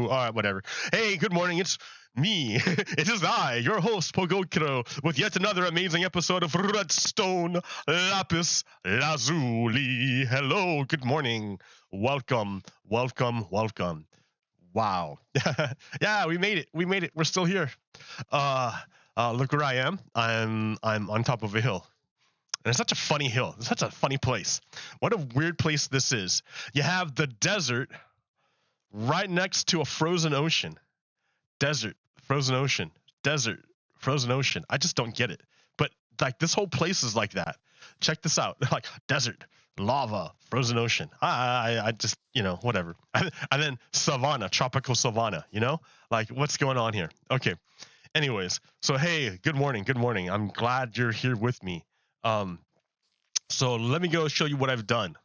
right, whatever. Hey, good morning. It's me. It is I, your host, Pogokiro, with yet another amazing episode of Redstone Lapis Lazuli. Hello, good morning. Welcome. Wow. Yeah, we made it. We're still here. Look where I am. I'm on top of a hill. And it's such a funny hill. It's such a funny place. What a weird place this is. You have the desert right next to a frozen ocean. Desert, frozen ocean, desert, frozen ocean. I just don't get it. But like this whole place is like that. Check this out. Like desert, lava, frozen ocean. I just, whatever. And then savanna, tropical savanna, Like what's going on here? Okay. Anyways, so hey, good morning. I'm glad you're here with me. So let me go show you what I've done.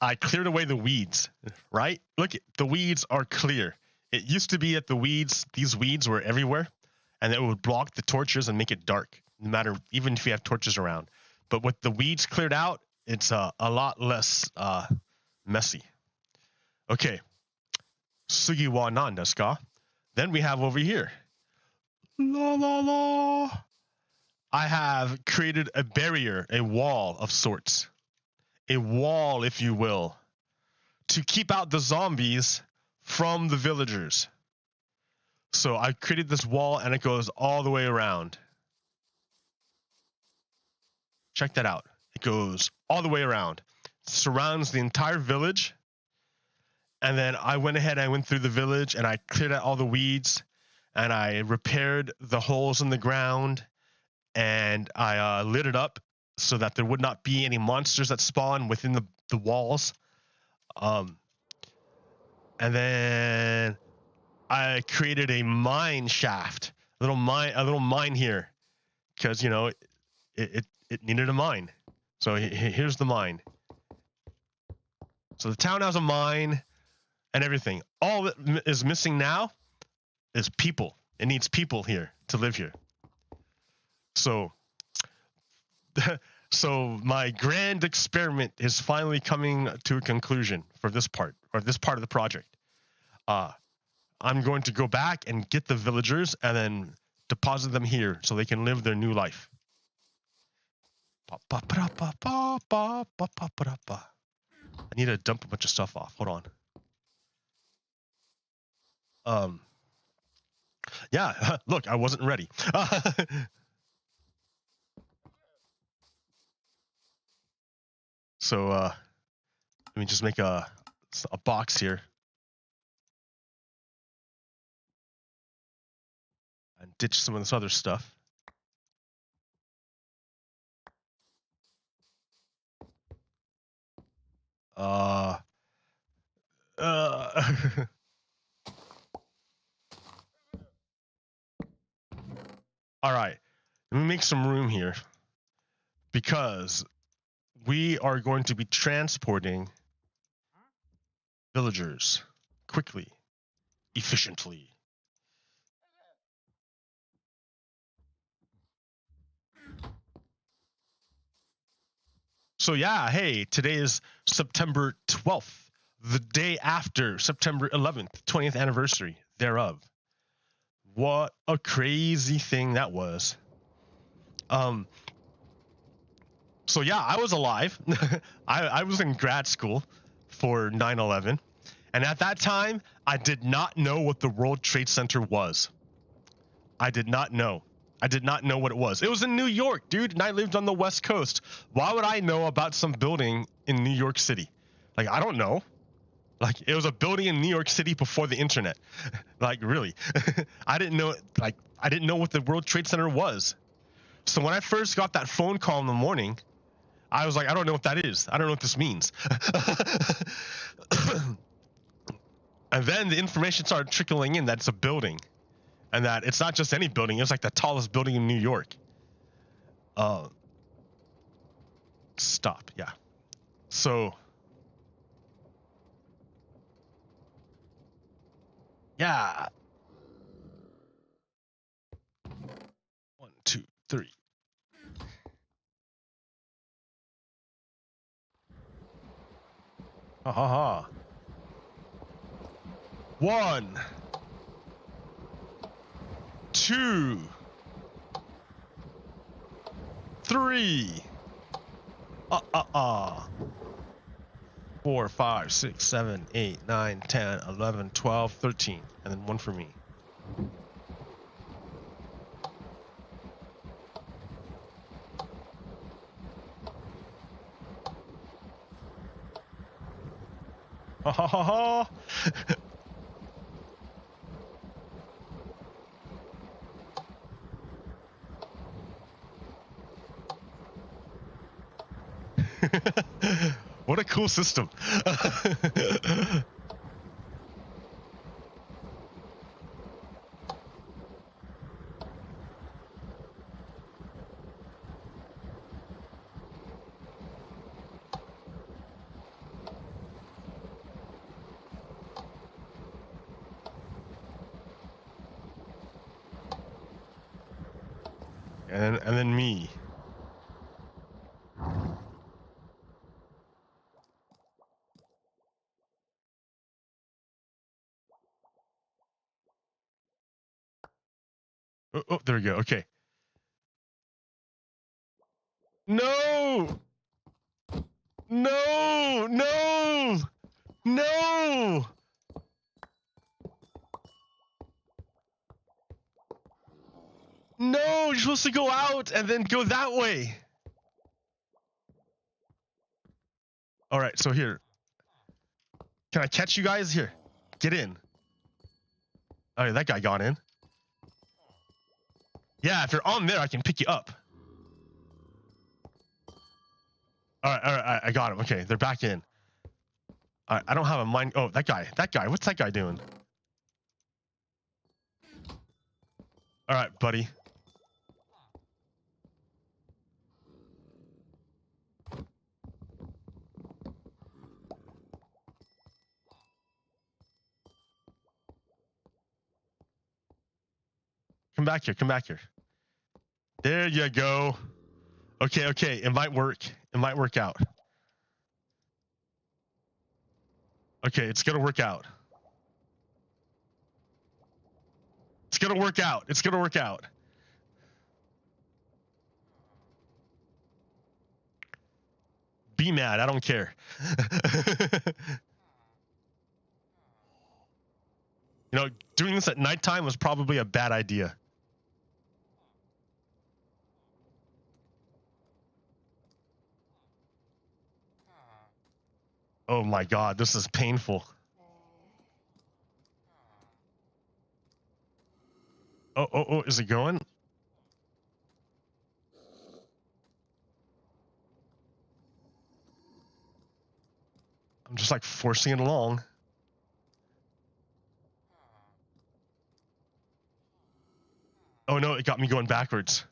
I cleared away the weeds, right? Look, the weeds are clear. It used to be that these weeds were everywhere, and it would block the torches and make it dark, no matter, even if you have torches around. But with the weeds cleared out, it's a lot less messy. Okay. Sugi wa nan desu ka? Then we have over here. La la la. I have created a barrier, a wall of sorts. A wall, if you will, to keep out the zombies from the villagers. So I created this wall and it goes all the way around. Check that out. It goes all the way around. Surrounds the entire village. And then I went ahead, I went through the village and I cleared out all the weeds and I repaired the holes in the ground and I lit it up so that there would not be any monsters that spawn within the walls. And then I created a mine shaft, a little mine here, because it needed a mine. So here's the mine. So the town has a mine and everything. All that is missing now is people. It needs people here to live here. So my grand experiment is finally coming to a conclusion for this part of the project. I'm going to go back and get the villagers and then deposit them here so they can live their new life. I need to dump a bunch of stuff off. Hold on. Yeah, look, I wasn't ready. So let me just make a box here. And ditch some of this other stuff. All right, let me make some room here because we are going to be transporting villagers quickly, efficiently. So yeah, hey, today is September 12th, the day after September 11th, 20th anniversary thereof. What a crazy thing that was. So yeah, I was alive. I was in grad school for 9/11. And at that time, I did not know what the World Trade Center was. I did not know what it was. It was in New York, dude, and I lived on the West Coast. Why would I know about some building in New York City? Like, I don't know. Like, it was a building in New York City before the internet. Like, really. I didn't know what the World Trade Center was. So when I first got that phone call in the morning, I was like, I don't know what that is. I don't know what this means. And then the information started trickling in that it's a building. And that it's not just any building. It's like the tallest building in New York. Stop. Yeah. So. Yeah. 3. Ha ha ha. 1, 2, 3. 4, 5, 6, 7, 8, 9, 10, 11, 12, 13. And then 1 for me. Ha ha ha ha. What a cool system. and then me. Oh, there we go. Okay. No! No! No! No! No! You're supposed to go out and then go that way. All right, so here. Can I catch you guys? Here. Get in. Oh, yeah, that guy got in. Yeah, if you're on there, I can pick you up. All right, I got him. Okay, they're back in. All right, I don't have a mind. Oh, that guy. What's that guy doing? All right, buddy. Come back here. There you go. Okay, it might work. It might work out. Okay, it's gonna work out. It's gonna work out. Be mad, I don't care. You know, doing this at nighttime was probably a bad idea. Oh my god, this is painful. Oh, is it going? I'm just like forcing it along. Oh no, it got me going backwards.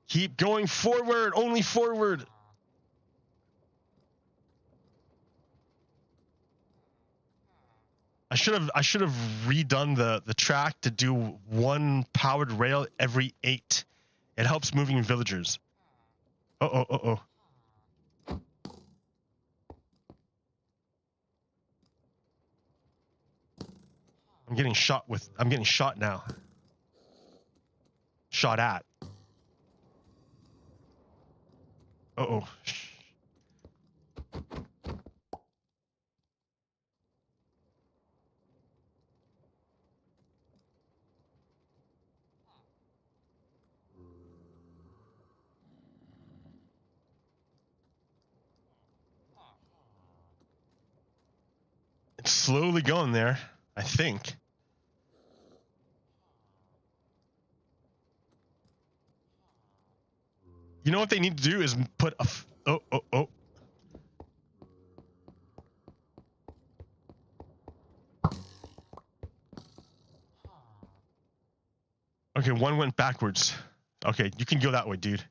Keep going forward, only forward. I should have redone the track to do 1 powered rail every 8. It helps moving villagers. Oh. I'm getting shot now. Shot at. Oh. It's slowly going there, I think. You know what they need to do is put a... Oh. Okay, 1 went backwards. Okay, you can go that way, dude.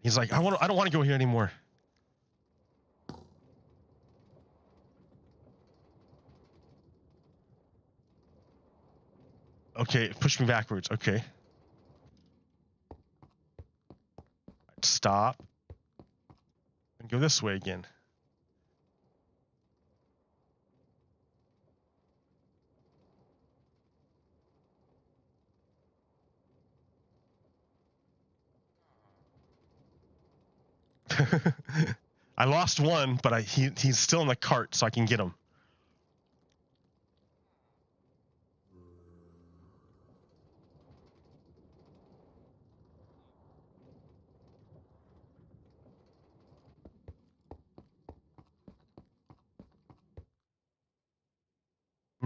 He's like, I don't want to go here anymore. Okay, push me backwards. Okay. Stop. And go this way again. I lost one, but he's still in the cart, so I can get him.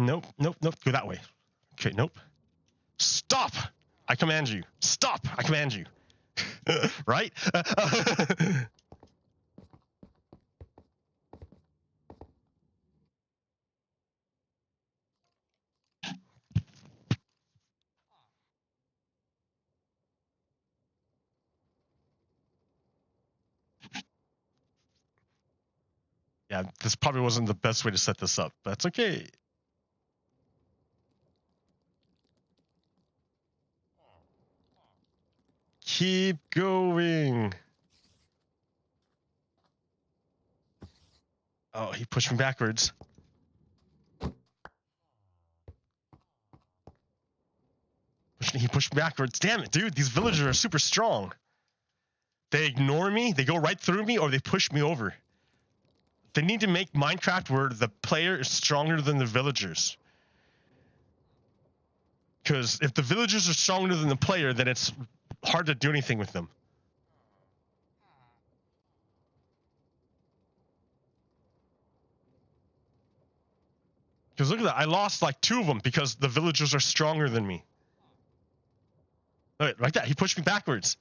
Nope, nope, nope. Go that way. Okay, nope. Stop! I command you. Stop! I command you. Right? Yeah, this probably wasn't the best way to set this up, but that's okay. Keep going. Oh, he pushed me backwards. He pushed me backwards. Damn it, dude. These villagers are super strong. They ignore me, they go right through me, or they push me over. They need to make Minecraft where the player is stronger than the villagers. Because if the villagers are stronger than the player, then it's hard to do anything with them. Because look at that, I lost like 2 of them because the villagers are stronger than me. Like that, he pushed me backwards.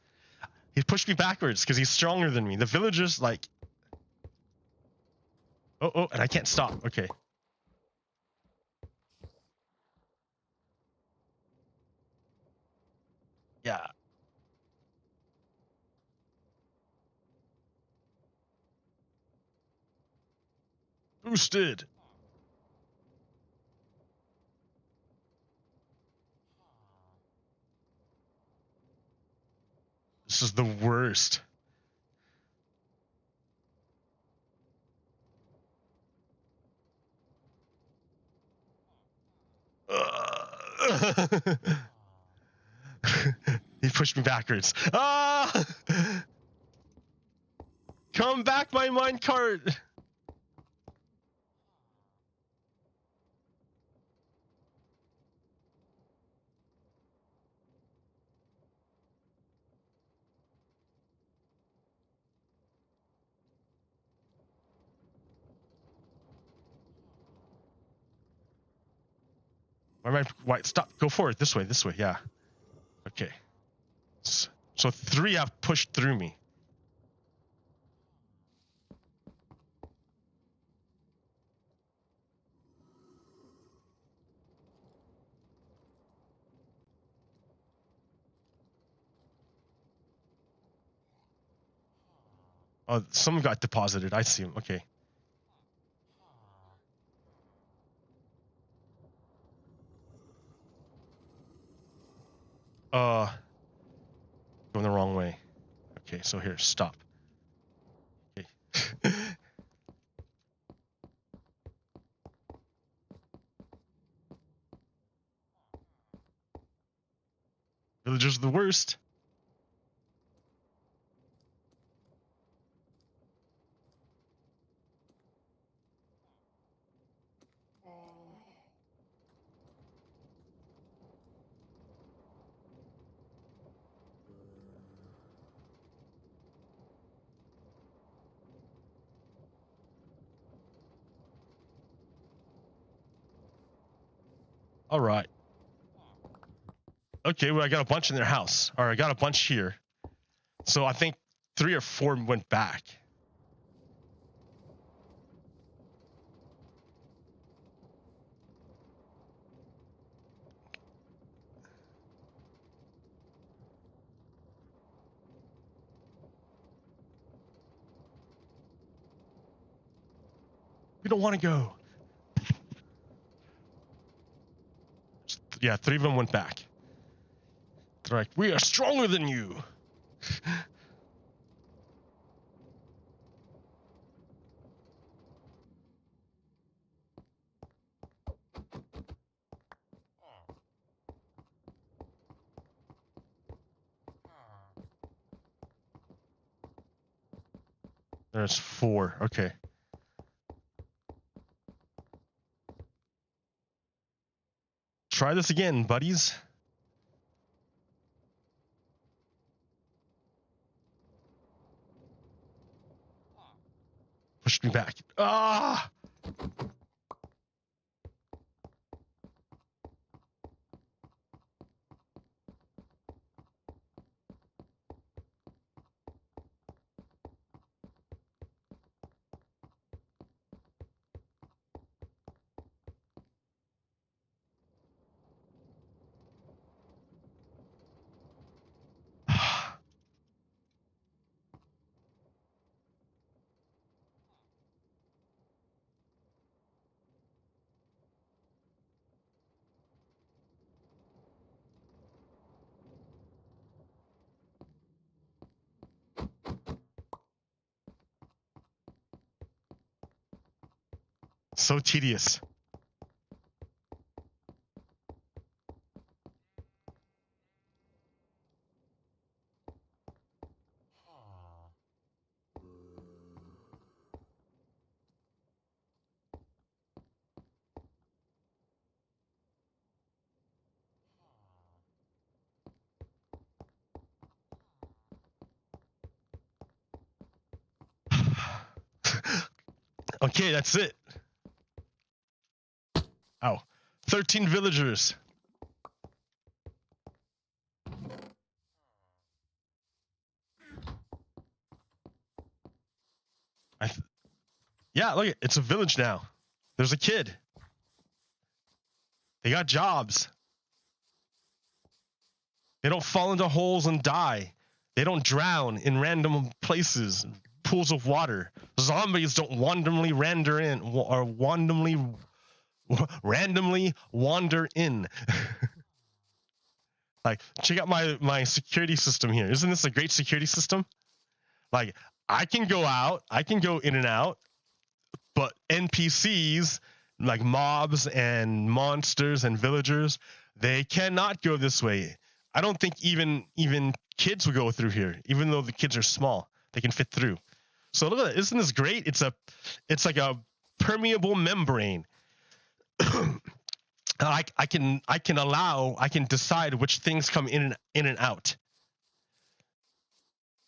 He pushed me backwards because he's stronger than me. The villagers, like... Oh, and I can't stop. Okay. Yeah. Boosted. This is the worst. He pushed me backwards. Ah! Come back, my minecart! Why? Stop. Go forward. This way. This way. Yeah. Okay. So 3 have pushed through me. Oh, someone got deposited. I see him. Okay. Going the wrong way. Okay, so here, stop. Okay. Villagers are the worst. All right. Okay, well, I got a bunch in their house. Or I got a bunch here. So I think 3 or 4 went back. We don't want to go. Yeah, 3 of them went back. They're like, we are stronger than you. There's 4. Okay. Try this again, buddies. Push me back. Ah! So tedious. Okay, that's it. Ow. 13 villagers. Yeah, look, it's a village now. There's a kid. They got jobs. They don't fall into holes and die. They don't drown in random places, pools of water. Zombies don't randomly wander in or randomly wander in. Like, check out my security system here. Isn't this a great security system? Like, I can go out, I can go in and out, but NPCs, like mobs and monsters and villagers, they cannot go this way. I don't think even kids would go through here, even though the kids are small. They can fit through. So look at that. Isn't this great? It's like a permeable membrane. I can decide which things come in and out.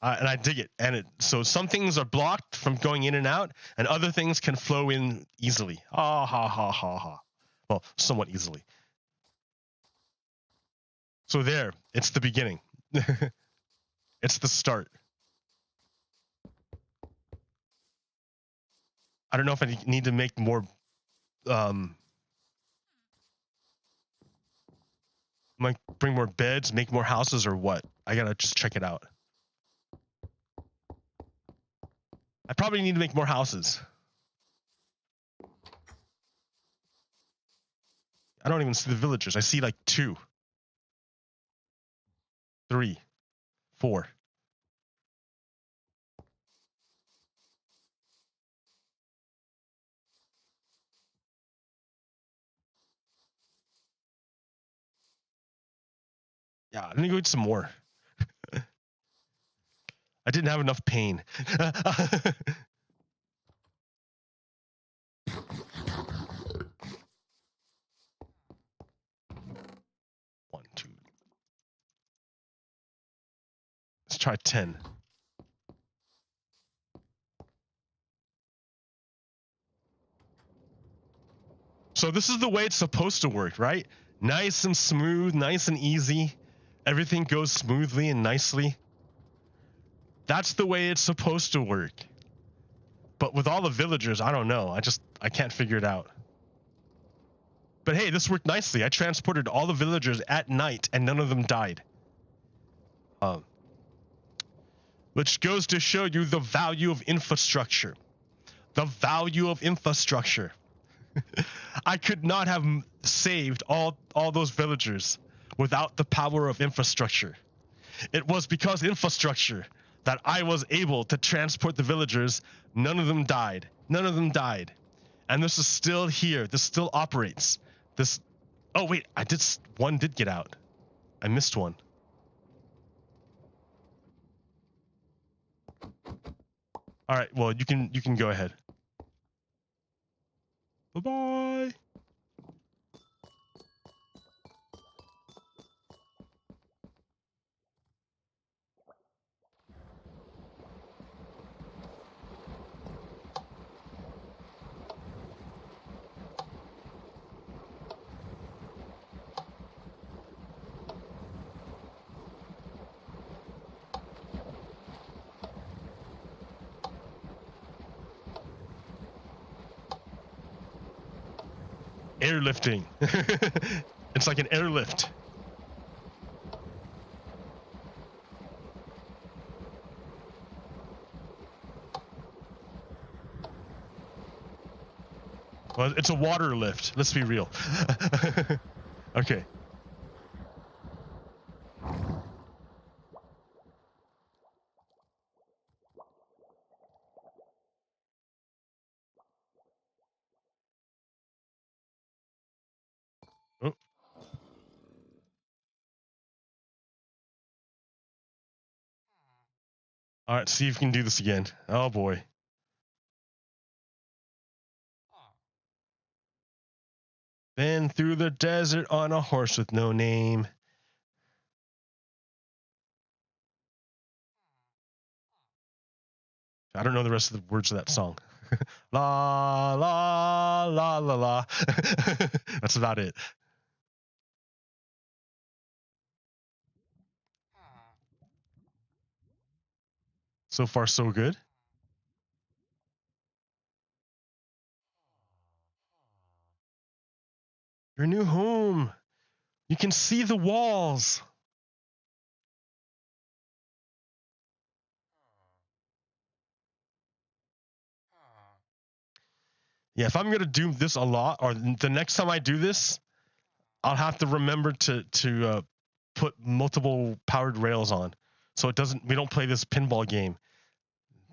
And I dig it. So some things are blocked from going in and out, and other things can flow in easily. Ah, ha, ha, ha, ha. Well, somewhat easily. So there, it's the beginning. It's the start. I don't know if I need to make more, might bring more beds, make more houses, or what. I gotta just check it out. I probably need to make more houses. I don't even see the villagers. I see like 2, 3, 4. Yeah, I'm gonna go eat some more. I didn't have enough pain. 1, 2. Let's try 10. So this is the way it's supposed to work, right? Nice and smooth, nice and easy. Everything goes smoothly and nicely. That's the way it's supposed to work. But with all the villagers, I don't know. I can't figure it out. But hey, this worked nicely. I transported all the villagers at night and none of them died. Which goes to show you the value of infrastructure. The value of infrastructure. I could not have saved all those villagers without the power of infrastructure. It was because infrastructure that I was able to transport the villagers. None of them died. None of them died. And this is still here. This still operates. This. Oh wait, one did get out. I missed one. All right. Well, you can go ahead. Bye bye. Airlifting. It's like an airlift. Well, it's a water lift. Let's be real. Okay. Oh. All right, see if you can do this again. Oh boy. Been through the desert on a horse with no name. I don't know the rest of the words of that song. La la la la la. That's about it. So far, so good. Your new home. You can see the walls. Yeah, if I'm gonna do this a lot, or the next time I do this, I'll have to remember to put multiple powered rails on, so we don't play this pinball game.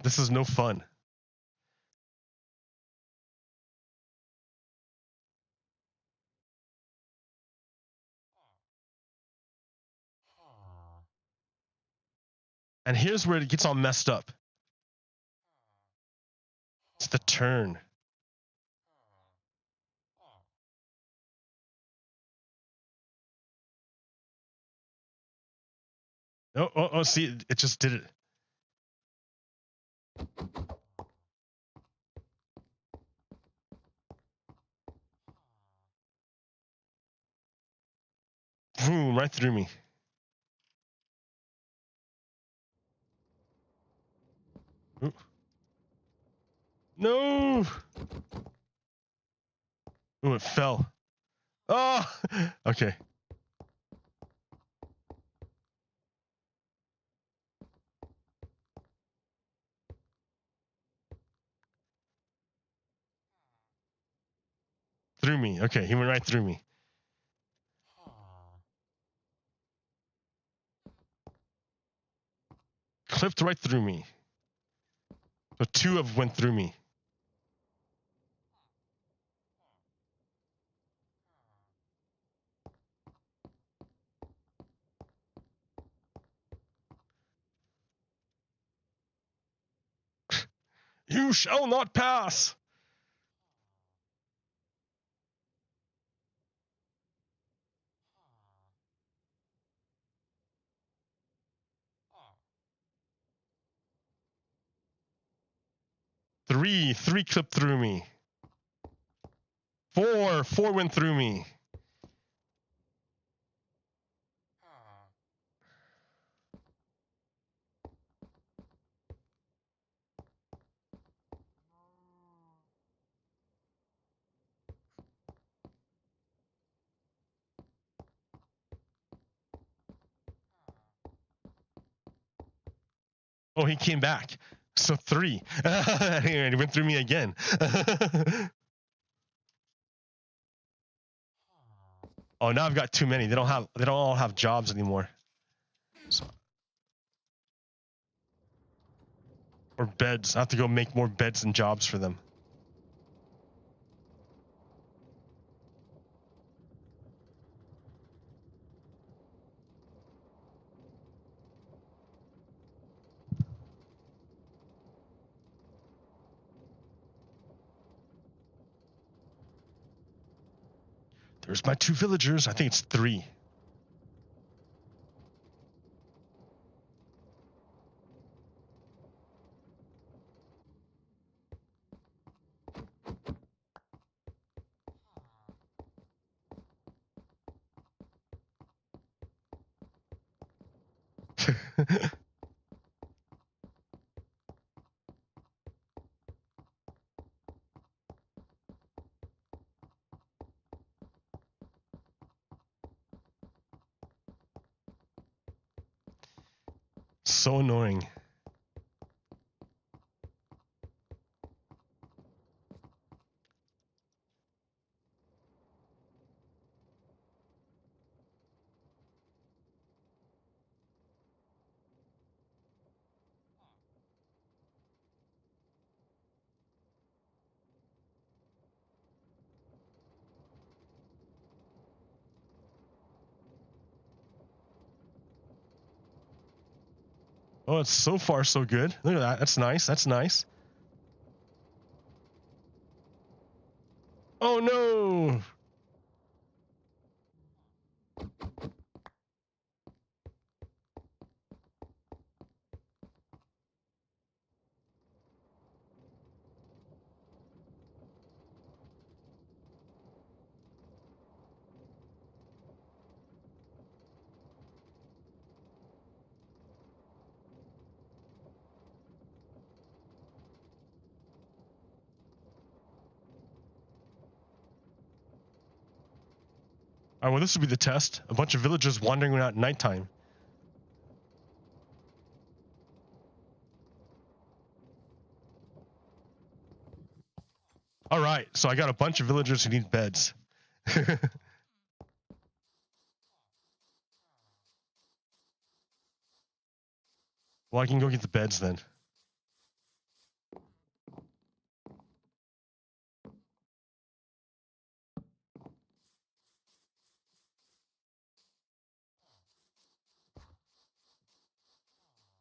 This is no fun. And here's where it gets all messed up. It's the turn. Oh, see, it just did it. Boom, right through me. Ooh. No! Ooh, it fell. Oh! Okay. Through me. Okay, he went right through me. Clipped right through me. So two of them went through me. You shall not pass! Three clipped through me. Four went through me. Oh, he came back. So three. And he went through me again. Oh, now I've got too many. They don't all have jobs anymore. So, or beds. I have to go make more beds and jobs for them. There's my 2 villagers. I think it's 3. So annoying. Oh, it's so far so good. Look at that. That's nice. That's nice. Oh no. All right, well, this would be the test. A bunch of villagers wandering around at nighttime. All right, so I got a bunch of villagers who need beds. Well, I can go get the beds then.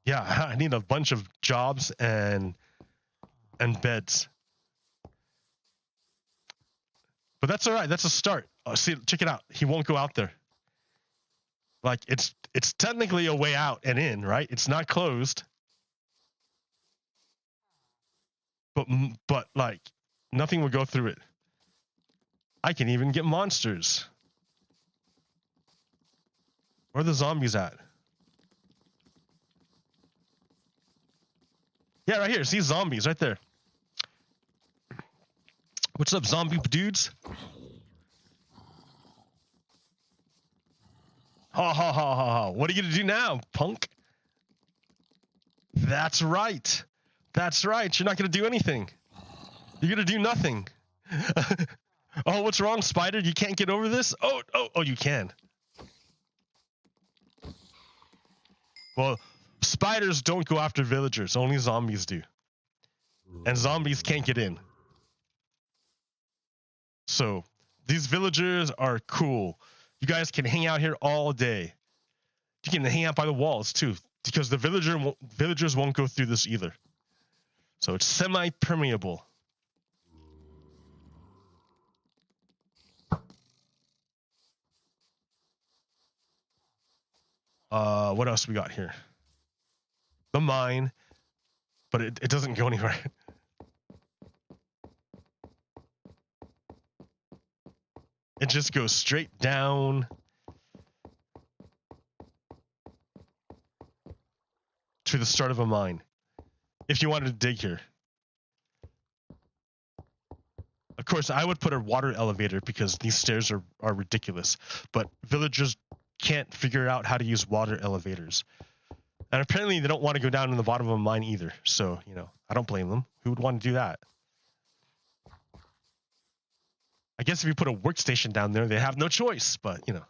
Yeah, I need a bunch of jobs and beds. But that's all right. That's a start. See, check it out. He won't go out there. Like it's technically a way out and in, right? It's not closed. But like nothing will go through it. I can even get monsters. Where are the zombies at? Yeah, right here. See zombies right there. What's up, zombie dudes? Ha ha ha ha ha. What are you gonna do now, punk? That's right. That's right. You're not gonna do anything. You're gonna do nothing. Oh, what's wrong, Spider? You can't get over this? Oh, you can. Well, spiders don't go after villagers. Only zombies do. And zombies can't get in. So, these villagers are cool. You guys can hang out here all day. You can hang out by the walls, too. Because the villagers won't go through this either. So, it's semi-permeable. What else we got here? The mine, but it doesn't go anywhere. It just goes straight down to the start of a mine. If you wanted to dig here. Of course, I would put a water elevator because these stairs are ridiculous. But villagers can't figure out how to use water elevators. And apparently they don't want to go down in the bottom of a mine either. So, I don't blame them. Who would want to do that? I guess if you put a workstation down there, they have no choice, but you know.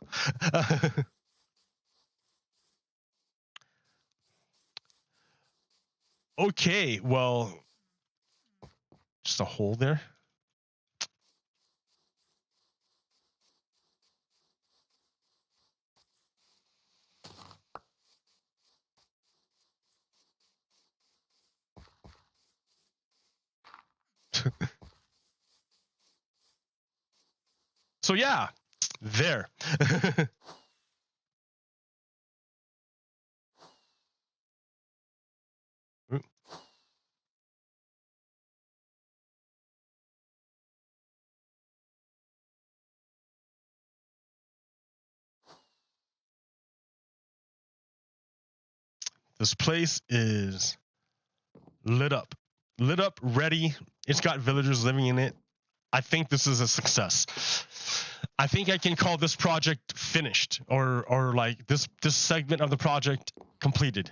Okay, well, just a hole there. So yeah, there. This place is lit up. Lit up, ready. It's got villagers living in it. I think this is a success. I think I can call this project finished, or like this segment of the project completed,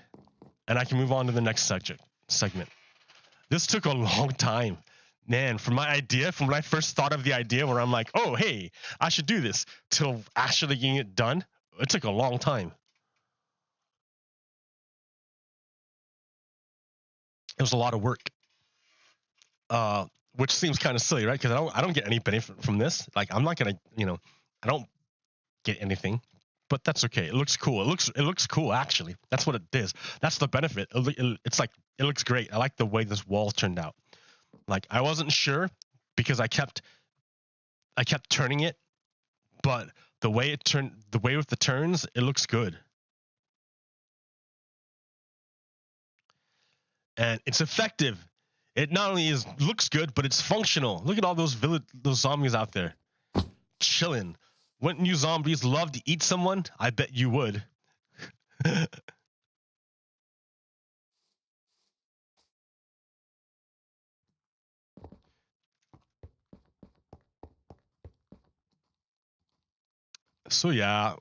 and I can move on to the next segment. This took a long time, man. From my idea, from when I first thought of the idea, where I'm like, oh hey, I should do this, till actually getting it done, it took a long time. It was a lot of work. Which seems kind of silly, right? Because I don't get any benefit from this. Like I'm not gonna, I don't get anything, but that's okay. It looks cool. It looks cool actually. That's what it is. That's the benefit. It's like it looks great. I like the way this wall turned out. Like I wasn't sure because I kept turning it, but the way with the turns, it looks good. And it's effective. It not only looks good, but it's functional. Look at all those zombies out there chilling. Wouldn't you zombies love to eat someone? I bet you would. So yeah.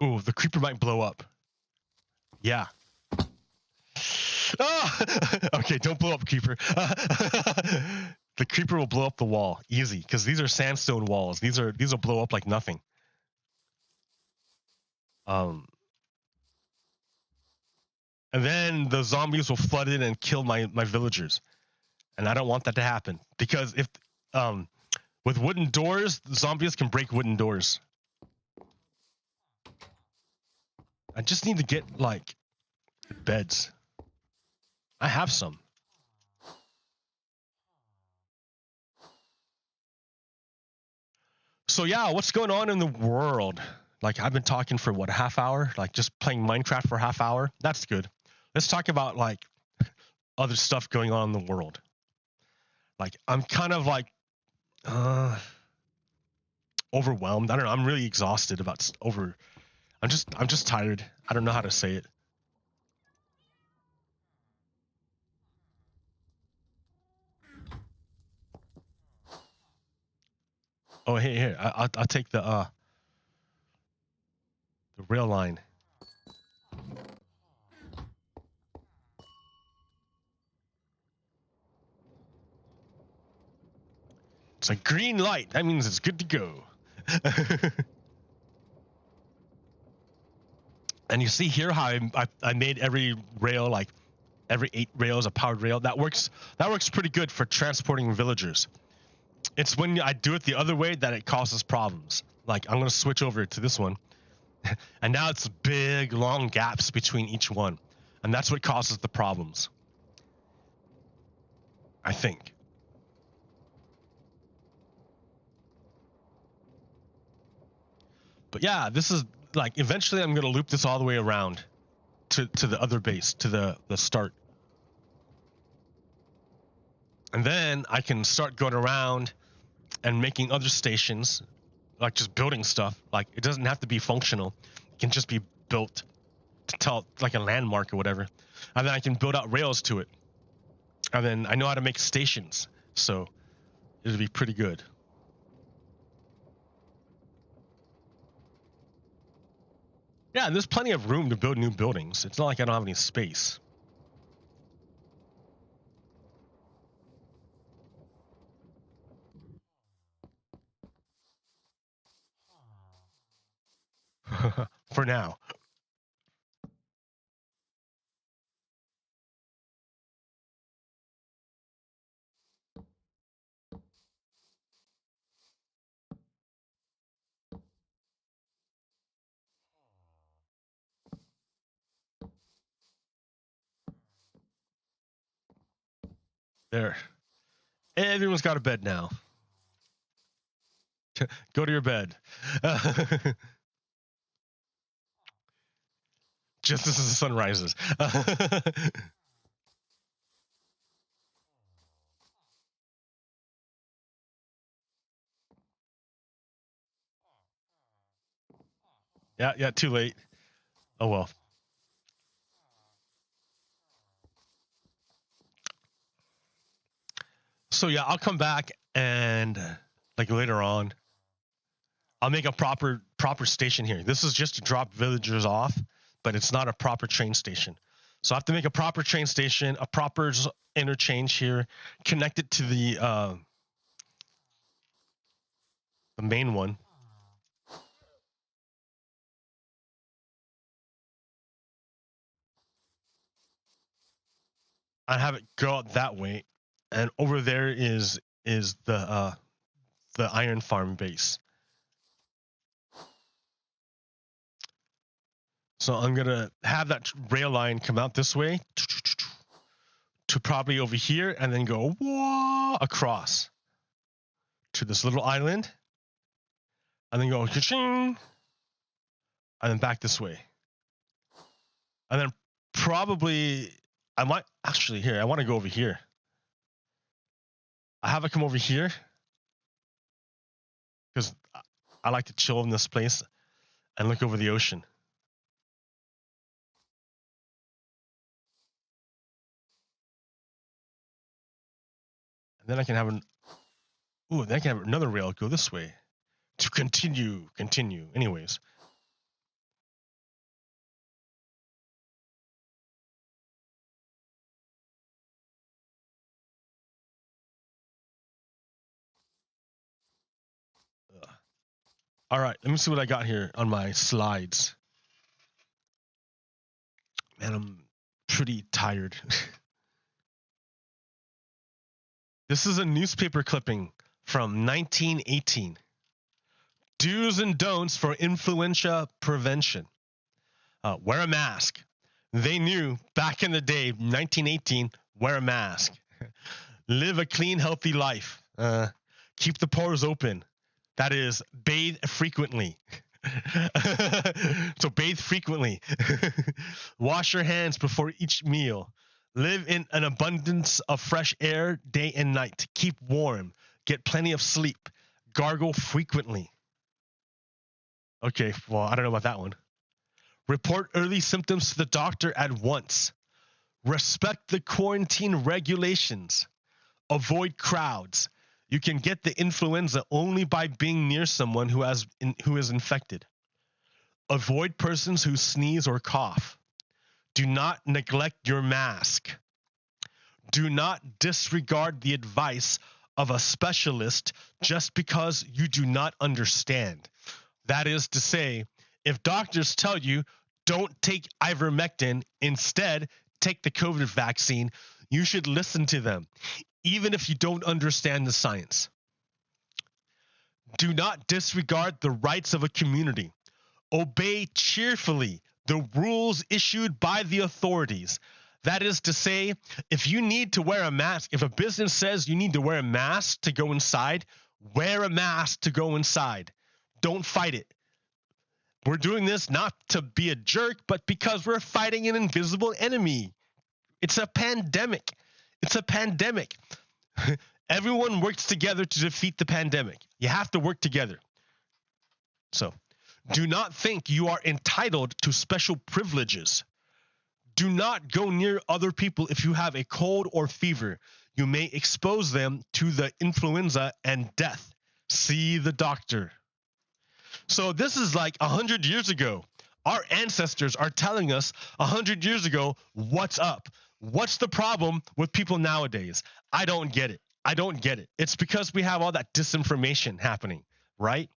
Ooh, the creeper might blow up. Yeah. Oh! Okay, don't blow up, creeper. The creeper will blow up the wall easy because these are sandstone walls. These will blow up like nothing. And then the zombies will flood in and kill my villagers, and I don't want that to happen because if with wooden doors, zombies can break wooden doors. I just need to get like beds. I have some. So yeah, what's going on in the world? Like I've been talking for what, a half hour? Like just playing Minecraft for a half hour? That's good. Let's talk about like other stuff going on in the world. Like I'm kind of like overwhelmed. I don't know. I'm really exhausted about I'm just tired. I don't know how to say it. Oh, hey, here. I'll take the rail line. It's a green light. That means it's good to go. And you see here how I made every rail, like every 8 rails a powered rail. That works pretty good for transporting villagers. It's when I do it the other way that it causes problems. Like I'm gonna switch over to this one, and now it's big long gaps between each one, and that's what causes the problems, I think. But yeah, this is like eventually I'm gonna loop this all the way around to the other base, to the start. And then I can start going around and making other stations, like just building stuff. Like it doesn't have to be functional. It can just be built to tell like a landmark or whatever. And then I can build out rails to it. And then I know how to make stations. So it'll be pretty good. Yeah, there's plenty of room to build new buildings. It's not like I don't have any space. For now. There. Everyone's got a bed now. Go to your bed. Just as the sun rises. Yeah, too late. Oh well. So yeah, I'll come back and like later on, I'll make a proper station here. This is just to drop villagers off, but it's not a proper train station. So I have to make a proper train station, a proper interchange here, connect it to the main one. I have it go out that way, and over there is the iron farm base. So I'm gonna have that rail line come out this way to probably over here, and then go across to this little island, and then go ka-ching, and then back this way, and then probably I might actually here. I want to go over here. I have it come over here because I like to chill in this place and look over the ocean. And then I can have then I can have another rail go this way to continue. Anyways. All right, let me see what I got here on my slides. Man, I'm pretty tired. This is a newspaper clipping from 1918. Do's and don'ts for influenza prevention. Wear a mask. They knew back in the day, 1918, wear a mask. Live a clean, healthy life. Keep the pores open. That is, bathe frequently. So bathe frequently. Wash your hands before each meal. Live in an abundance of fresh air day and night. Keep warm. Get plenty of sleep. Gargle frequently. Okay, well, I don't know about that one. Report early symptoms to the doctor at once. Respect the quarantine regulations. Avoid crowds. You can get the influenza only by being near someone who is infected. Avoid persons who sneeze or cough. Do not neglect your mask. Do not disregard the advice of a specialist just because you do not understand. That is to say, if doctors tell you don't take ivermectin, instead take the COVID vaccine, you should listen to them, even if you don't understand the science. Do not disregard the rights of a community. Obey cheerfully the rules issued by the authorities. That is to say, if you need to wear a mask, if a business says you need to wear a mask to go inside, wear a mask to go inside. Don't fight it. We're doing this not to be a jerk, but because we're fighting an invisible enemy. It's a pandemic. Everyone works together to defeat the pandemic. You have to work together. So, do not think you are entitled to special privileges. Do not go near other people if you have a cold or fever. You may expose them to the influenza and death. See the doctor. So this is like 100 years ago. Our ancestors are telling us 100 years ago what's up. What's the problem with people nowadays? I don't get it. It's because we have all that disinformation happening, right?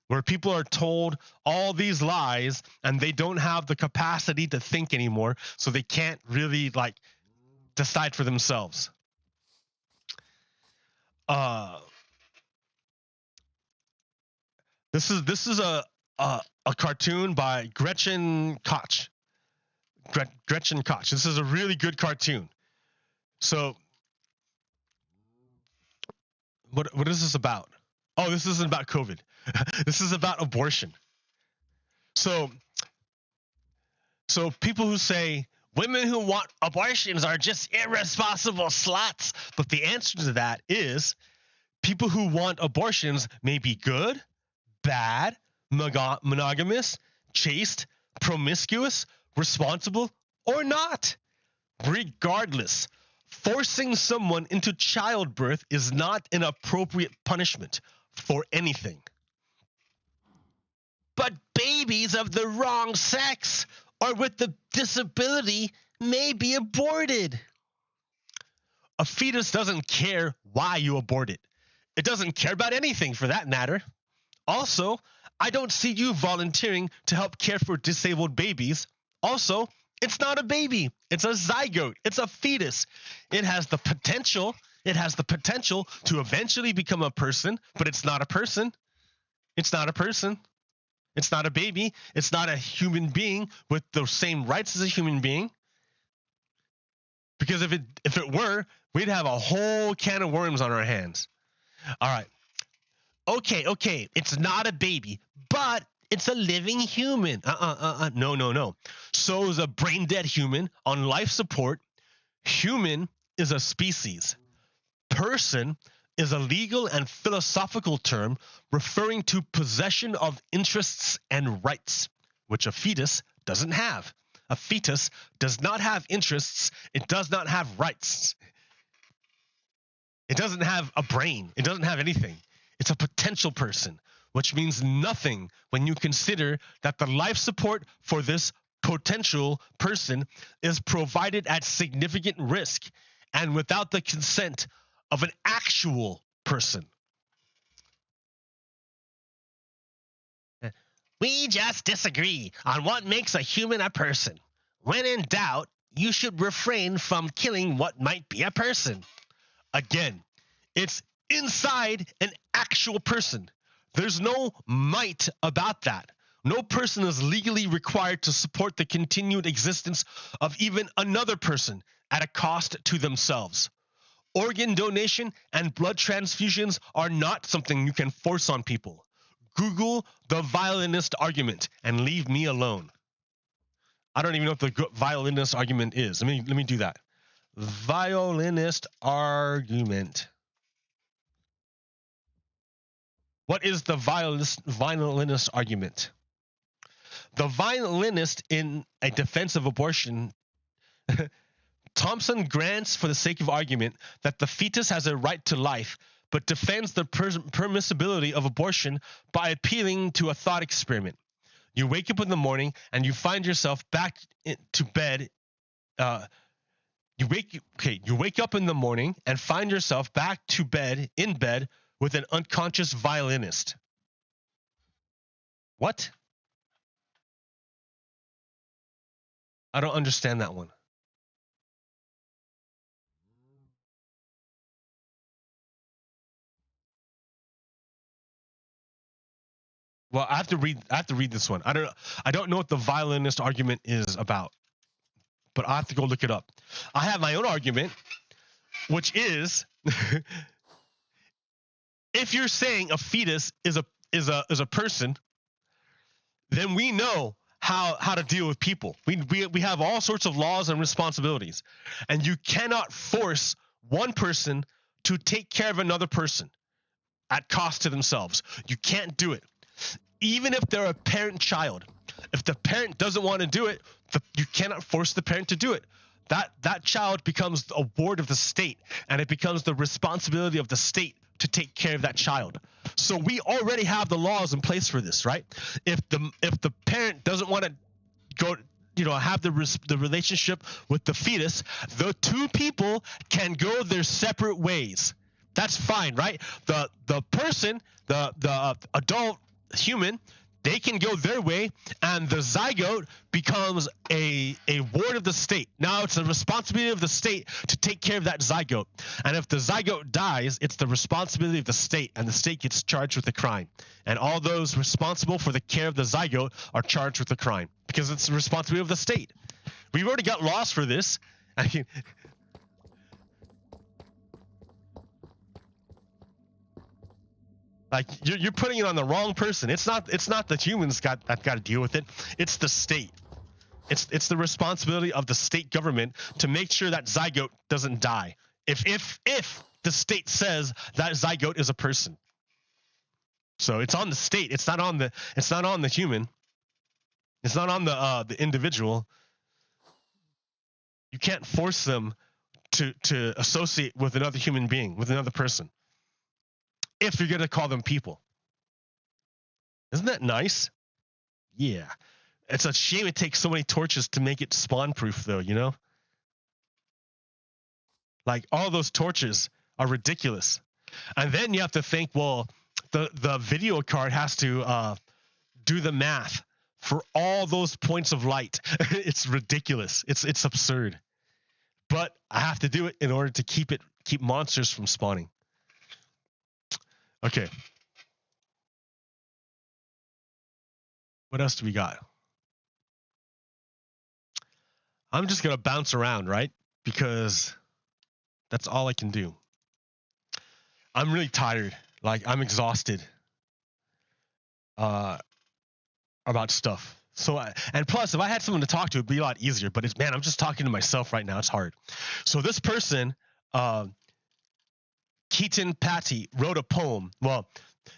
where people are told all these lies and they don't have the capacity to think anymore, so they can't really like decide for themselves. This is a cartoon by Gretchen Koch. Gretchen Koch. This is a really good cartoon. So what is this about? Oh, this isn't about COVID. This is about abortion. So people who say women who want abortions are just irresponsible sluts, but the answer to that is people who want abortions may be good, bad, monogamous, chaste, promiscuous, responsible, or not. Regardless, forcing someone into childbirth is not an appropriate punishment for anything. But babies of the wrong sex or with the disability may be aborted. A fetus doesn't care why you abort it. It doesn't care about anything for that matter. Also, I don't see you volunteering to help care for disabled babies. Also, it's not a baby. It's a zygote. It's a fetus. It has the potential to eventually become a person, but it's not a person. It's not a person. It's not a baby. It's not a human being with the same rights as a human being. Because if it were, we'd have a whole can of worms on our hands. All right. Okay. It's not a baby, but it's a living human. No. So is a brain dead human on life support. Human is a species. Person is a legal and philosophical term referring to possession of interests and rights, which a fetus doesn't have. A fetus does not have interests. It does not have rights. It doesn't have a brain. It doesn't have anything. It's a potential person, which means nothing when you consider that the life support for this potential person is provided at significant risk and without the consent of an actual person. We just disagree on what makes a human a person. When in doubt, you should refrain from killing what might be a person. Again, it's inside an actual person. There's no might about that. No person is legally required to support the continued existence of even another person at a cost to themselves. Organ donation and blood transfusions are not something you can force on people. Google the violinist argument and leave me alone. I don't even know what the violinist argument is. Let me do that. Violinist argument. What is the violinist argument? The violinist in a defense of abortion Thompson grants for the sake of argument that the fetus has a right to life, but defends the permissibility of abortion by appealing to a thought experiment. You wake up in the morning and you find yourself back to bed. You wake up in the morning and find yourself back to bed, in bed, with an unconscious violinist. What? I don't understand that one. Well, I have to read this one. I don't know what the violinist argument is about, but I have to go look it up. I have my own argument, which is if you're saying a fetus is a person, then we know how to deal with people. We have all sorts of laws and responsibilities, and you cannot force one person to take care of another person at cost to themselves. You can't do it. Even if they're a parent-child, if the parent doesn't want to do it, you cannot force the parent to do it. That child becomes a ward of the state, and it becomes the responsibility of the state to take care of that child. So we already have the laws in place for this, right? If the parent doesn't want to go, have the relationship with the fetus, the two people can go their separate ways. That's fine, right? The person, the adult human, they can go their way, and the zygote becomes a ward of the state. Now it's the responsibility of the state to take care of that zygote. And if the zygote dies, it's the responsibility of the state, and the state gets charged with the crime. And all those responsible for the care of the zygote are charged with the crime because it's the responsibility of the state. We've already got laws for this. I mean, like you're putting it on the wrong person. It's not the humans that got to deal with it. It's the state. It's the responsibility of the state government to make sure that zygote doesn't die. If the state says that zygote is a person. So it's on the state. It's not on the human. It's not on the individual. You can't force them to associate with another human being, with another person, if you're going to call them people. Isn't that nice? Yeah. It's a shame it takes so many torches to make it spawn proof, though, you know? Like, all those torches are ridiculous. And then you have to think, well, the video card has to do the math for all those points of light. It's ridiculous. It's absurd. But I have to do it in order to keep monsters from spawning. Okay. What else do we got? I'm just going to bounce around, right? Because that's all I can do. I'm really tired. Like, I'm exhausted about stuff. So, and plus, if I had someone to talk to, it'd be a lot easier. But man, I'm just talking to myself right now. It's hard. So this person, Keaton Patty, wrote a poem. Well,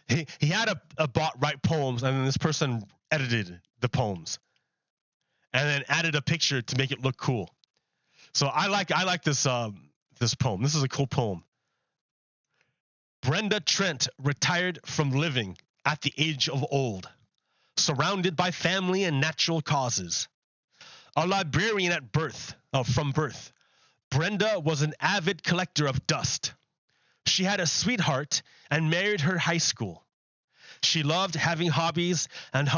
he had a bot write poems, and then this person edited the poems, and then added a picture to make it look cool. So I like this this poem. This is a cool poem. Brenda Trent retired from living at the age of old, surrounded by family and natural causes. A librarian at birth, from birth, Brenda was an avid collector of dust. She had a sweetheart and married her high school. She loved having hobbies and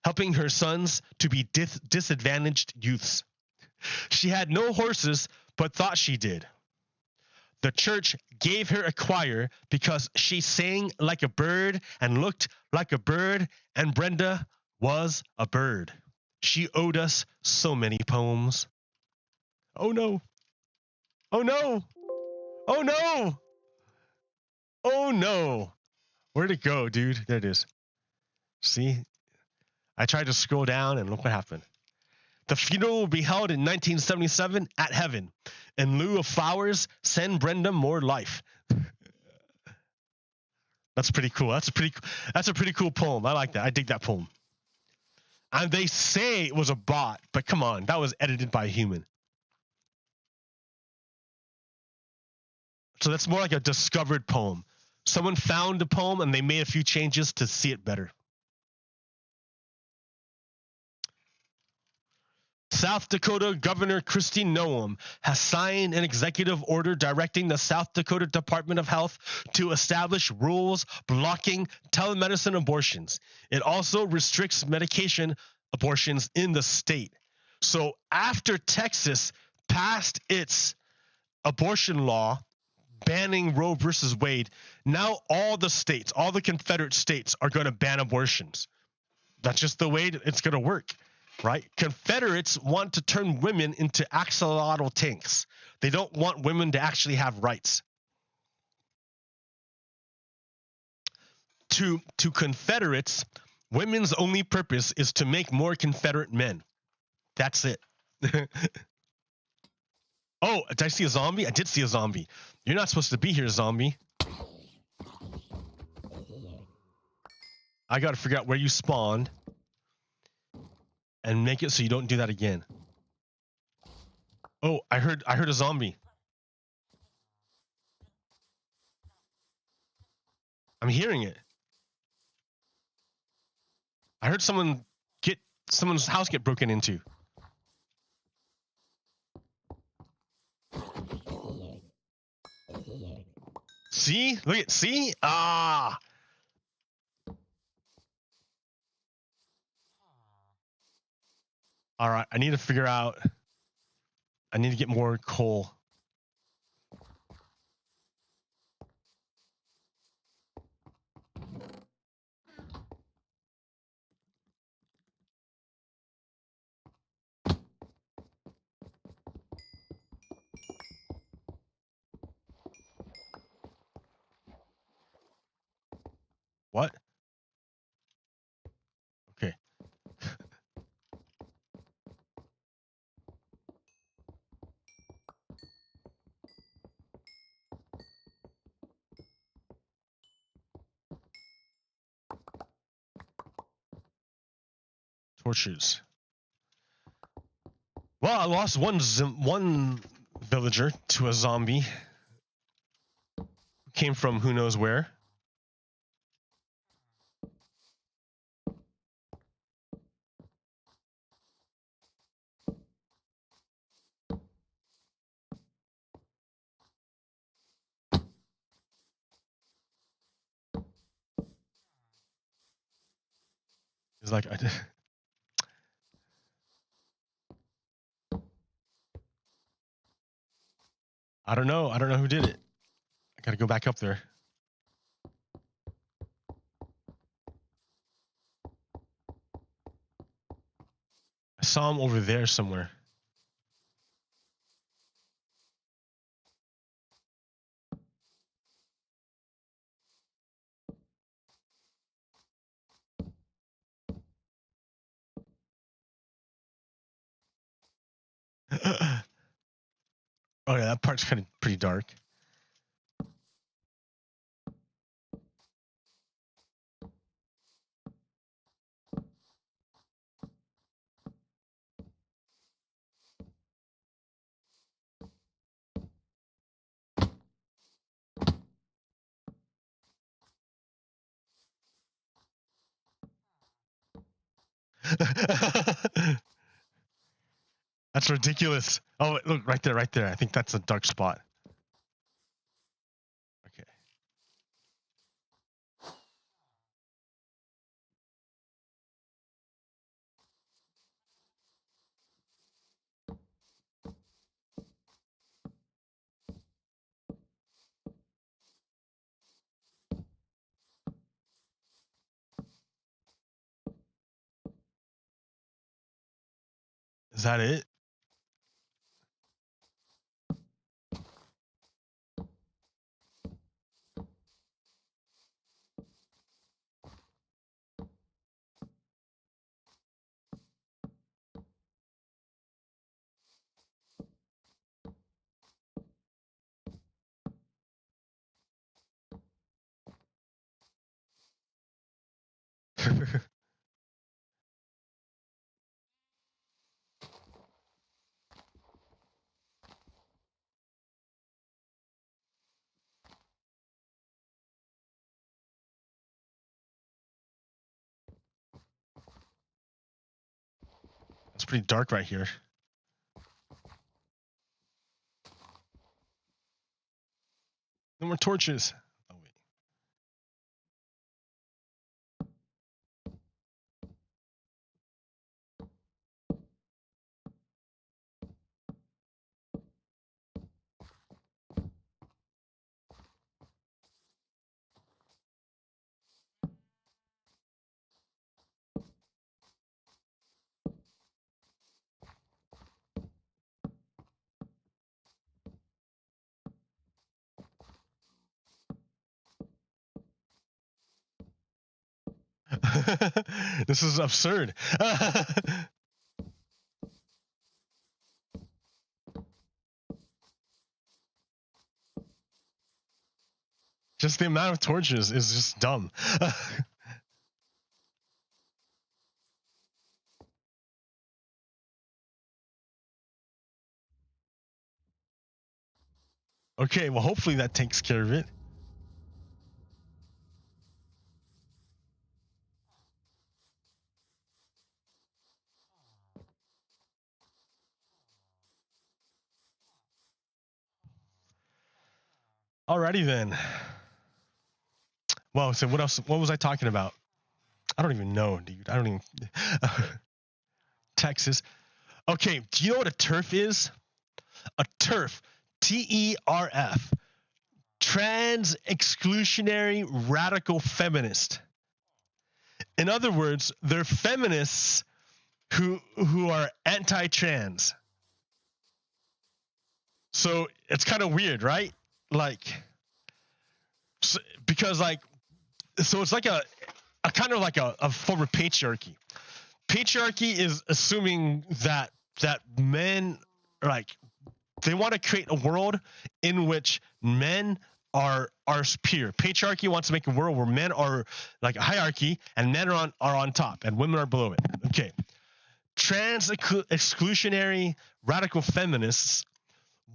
helping her sons to be disadvantaged youths. She had no horses, but thought she did. The church gave her a choir because she sang like a bird and looked like a bird, and Brenda was a bird. She owed us so many poems. Oh no. Oh no. Oh no. Oh no. Where'd it go, dude? There it is. See? I tried to scroll down and look what happened. The funeral will be held in 1977 at Heaven. In lieu of flowers, send Brenda more life. That's pretty cool. That's a pretty cool poem. I like that. I dig that poem. And they say it was a bot, but come on, that was edited by a human. So that's more like a discovered poem. Someone found the poem and they made a few changes to see it better. South Dakota Governor Kristi Noem has signed an executive order directing the South Dakota Department of Health to establish rules blocking telemedicine abortions. It also restricts medication abortions in the state. So after Texas passed its abortion law banning Roe versus Wade, now all the states, all the Confederate states are going to ban abortions. That's just the way it's going to work. Right? Confederates want to turn women into axolotl tanks. They don't want women to actually have rights. To Confederates, women's only purpose is to make more Confederate men. That's it. Oh, did I see a zombie? I did see a zombie. You're not supposed to be here, zombie. I got to figure out where you spawned and make it so you don't do that again. Oh, I heard a zombie. I'm hearing it. I heard someone's house get broken into. See? Look at, see? Ah. All right, I need to figure out. I need to get more coal. What? Okay. Torches. Well, I lost one villager to a zombie. Came from who knows where. He's like, I don't know. I don't know who did it. I gotta go back up there. I saw him over there somewhere. Oh yeah, that part's kind of pretty dark. That's ridiculous. Oh, look, right there, right there. I think that's a dark spot. Okay. Is that it? It's pretty dark right here. No more torches. Oh wait. This is absurd. Just the amount of torches is just dumb. Okay, well, hopefully that takes care of it. Alrighty then. Well, so what else? What was I talking about? I don't even know, dude. I don't even. Texas. Okay, do you know what a TERF is? A TERF, TERF, trans exclusionary radical feminist. In other words, they're feminists who are anti-trans. So it's kind of weird, right? Like, so, because like, so it's like a kind of like a form of patriarchy. Patriarchy is assuming that men are like, they want to create a world in which men are superior. Patriarchy wants to make a world where men are like a hierarchy and men are on top and women are below it. Okay. Trans exclusionary radical feminists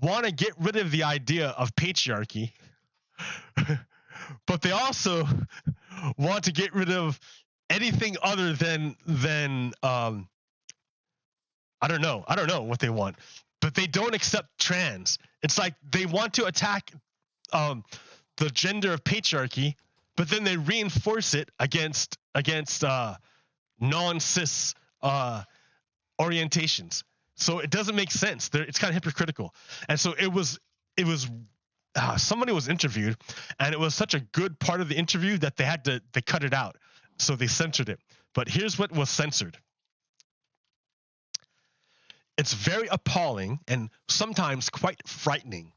want to get rid of the idea of patriarchy, but they also want to get rid of anything other than I don't know what they want, but they don't accept trans. It's like they want to attack the gender of patriarchy, but then they reinforce it against non-cis orientations. So it doesn't make sense. It's kind of hypocritical. And so it was somebody was interviewed, and it was such a good part of the interview that they cut it out. So they censored it. But here's what was censored. It's very appalling and sometimes quite frightening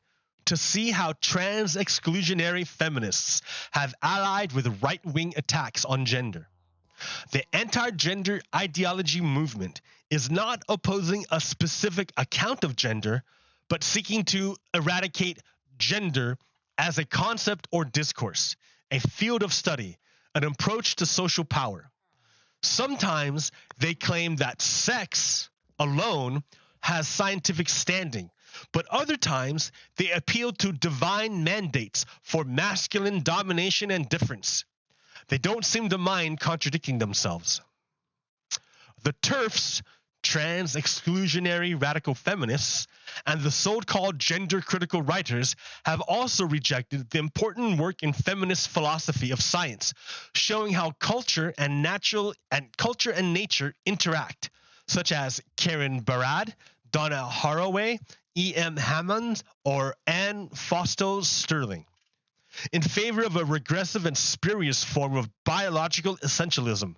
to see how trans exclusionary feminists have allied with right-wing attacks on gender. The anti-gender ideology movement is not opposing a specific account of gender, but seeking to eradicate gender as a concept or discourse, a field of study, an approach to social power. Sometimes they claim that sex alone has scientific standing, but other times they appeal to divine mandates for masculine domination and difference. They don't seem to mind contradicting themselves. The TERFs, trans exclusionary radical feminists, and the so-called gender critical writers have also rejected the important work in feminist philosophy of science, showing how culture and nature interact, such as Karen Barad, Donna Haraway, E.M. Hammond, or Anne Fausto Sterling, in favor of a regressive and spurious form of biological essentialism.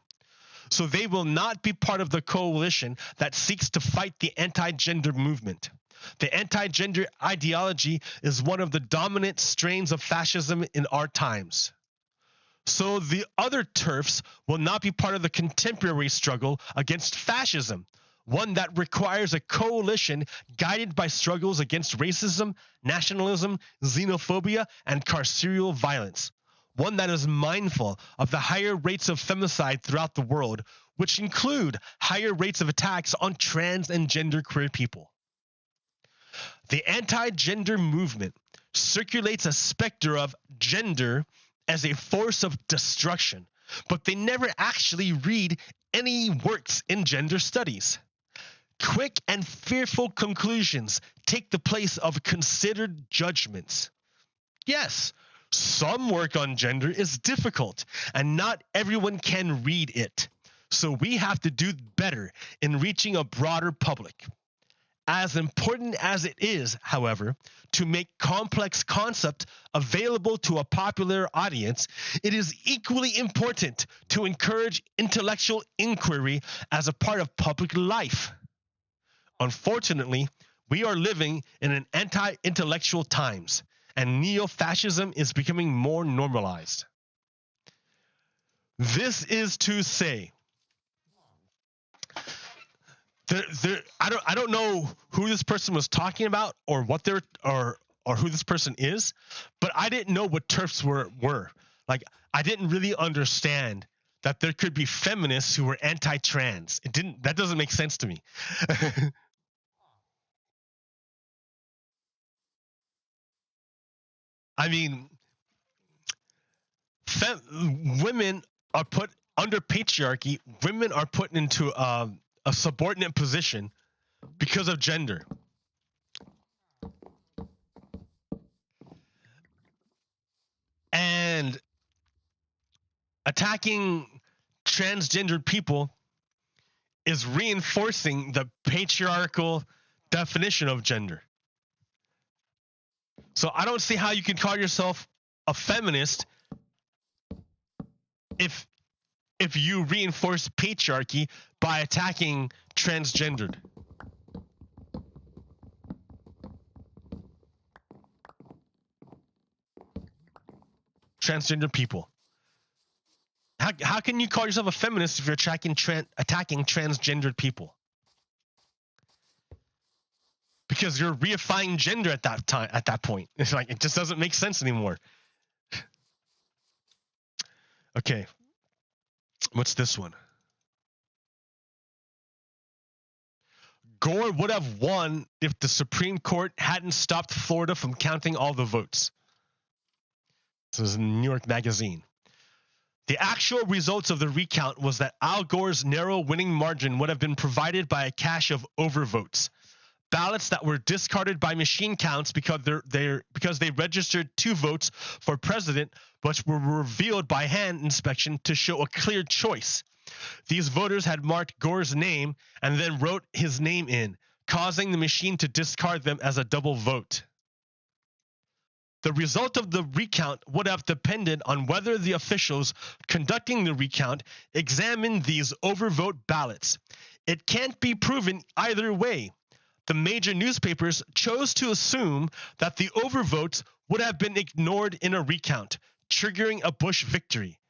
So they will not be part of the coalition that seeks to fight the anti-gender movement. The anti-gender ideology is one of the dominant strains of fascism in our times. So the other TERFs will not be part of the contemporary struggle against fascism, one that requires a coalition guided by struggles against racism, nationalism, xenophobia, and carceral violence. One that is mindful of the higher rates of femicide throughout the world, which include higher rates of attacks on trans and genderqueer people. The anti-gender movement circulates a specter of gender as a force of destruction, but they never actually read any works in gender studies. Quick and fearful conclusions take the place of considered judgments. Yes, some work on gender is difficult, and not everyone can read it. So we have to do better in reaching a broader public. As important as it is, however, to make complex concept available to a popular audience, it is equally important to encourage intellectual inquiry as a part of public life. Unfortunately, we are living in an anti-intellectual times, and neo-fascism is becoming more normalized. This is to say, I don't know who this person was talking about or what they're or who this person is, but I didn't know what TERFs were. Like, I didn't really understand that there could be feminists who were anti-trans. That doesn't make sense to me. I mean, women are put under patriarchy. Women are put into a subordinate position because of gender. And attacking transgendered people is reinforcing the patriarchal definition of gender. So I don't see how you can call yourself a feminist if you reinforce patriarchy by attacking transgender people. How can you call yourself a feminist if you're attacking transgendered people? Because you're reifying gender at that point. It's like it just doesn't make sense anymore. Okay. What's this one? Gore would have won if the Supreme Court hadn't stopped Florida from counting all the votes. This is in New York Magazine. The actual results of the recount was that Al Gore's narrow winning margin would have been provided by a cache of overvotes. Ballots that were discarded by machine counts because they registered 2 votes for president, but were revealed by hand inspection to show a clear choice. These voters had marked Gore's name and then wrote his name in, causing the machine to discard them as a double vote. The result of the recount would have depended on whether the officials conducting the recount examined these overvote ballots. It can't be proven either way. The major newspapers chose to assume that the overvotes would have been ignored in a recount, triggering a Bush victory.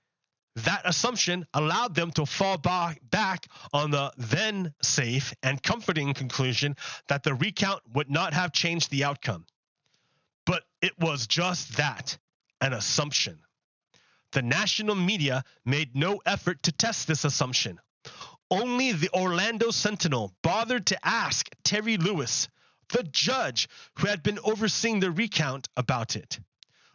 That assumption allowed them to fall back on the then safe and comforting conclusion that the recount would not have changed the outcome. But it was just that, an assumption. The national media made no effort to test this assumption. Only the Orlando Sentinel bothered to ask Terry Lewis, the judge who had been overseeing the recount, about it.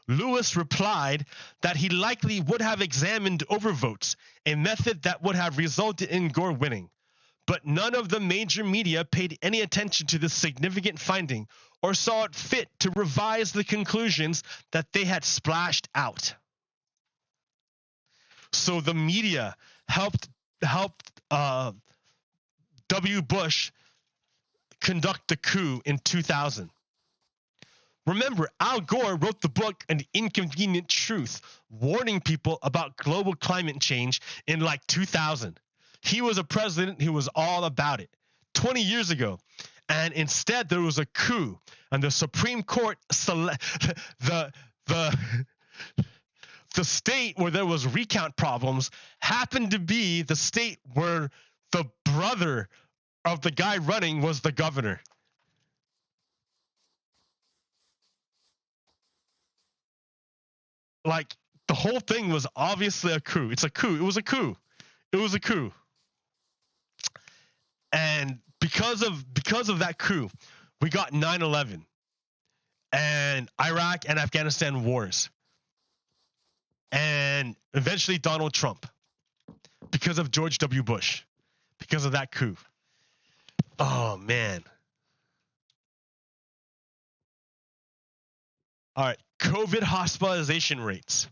Lewis replied that he likely would have examined overvotes, a method that would have resulted in Gore winning. But none of the major media paid any attention to this significant finding or saw it fit to revise the conclusions that they had splashed out. So the media helped W. Bush conduct the coup in 2000. Remember, Al Gore wrote the book An Inconvenient Truth, warning people about global climate change in like 2000. He was a president who was all about it 20 years ago. And instead, there was a coup, and the Supreme Court the state where there was recount problems happened to be the state where the brother of the guy running was the governor. Like, the whole thing was obviously a coup. It's a coup. It was a coup. It was a coup. And because of that coup, we got 9/11 and Iraq and Afghanistan wars. And eventually Donald Trump, because of George W. Bush, because of that coup. Oh, man. All right, COVID hospitalization rates.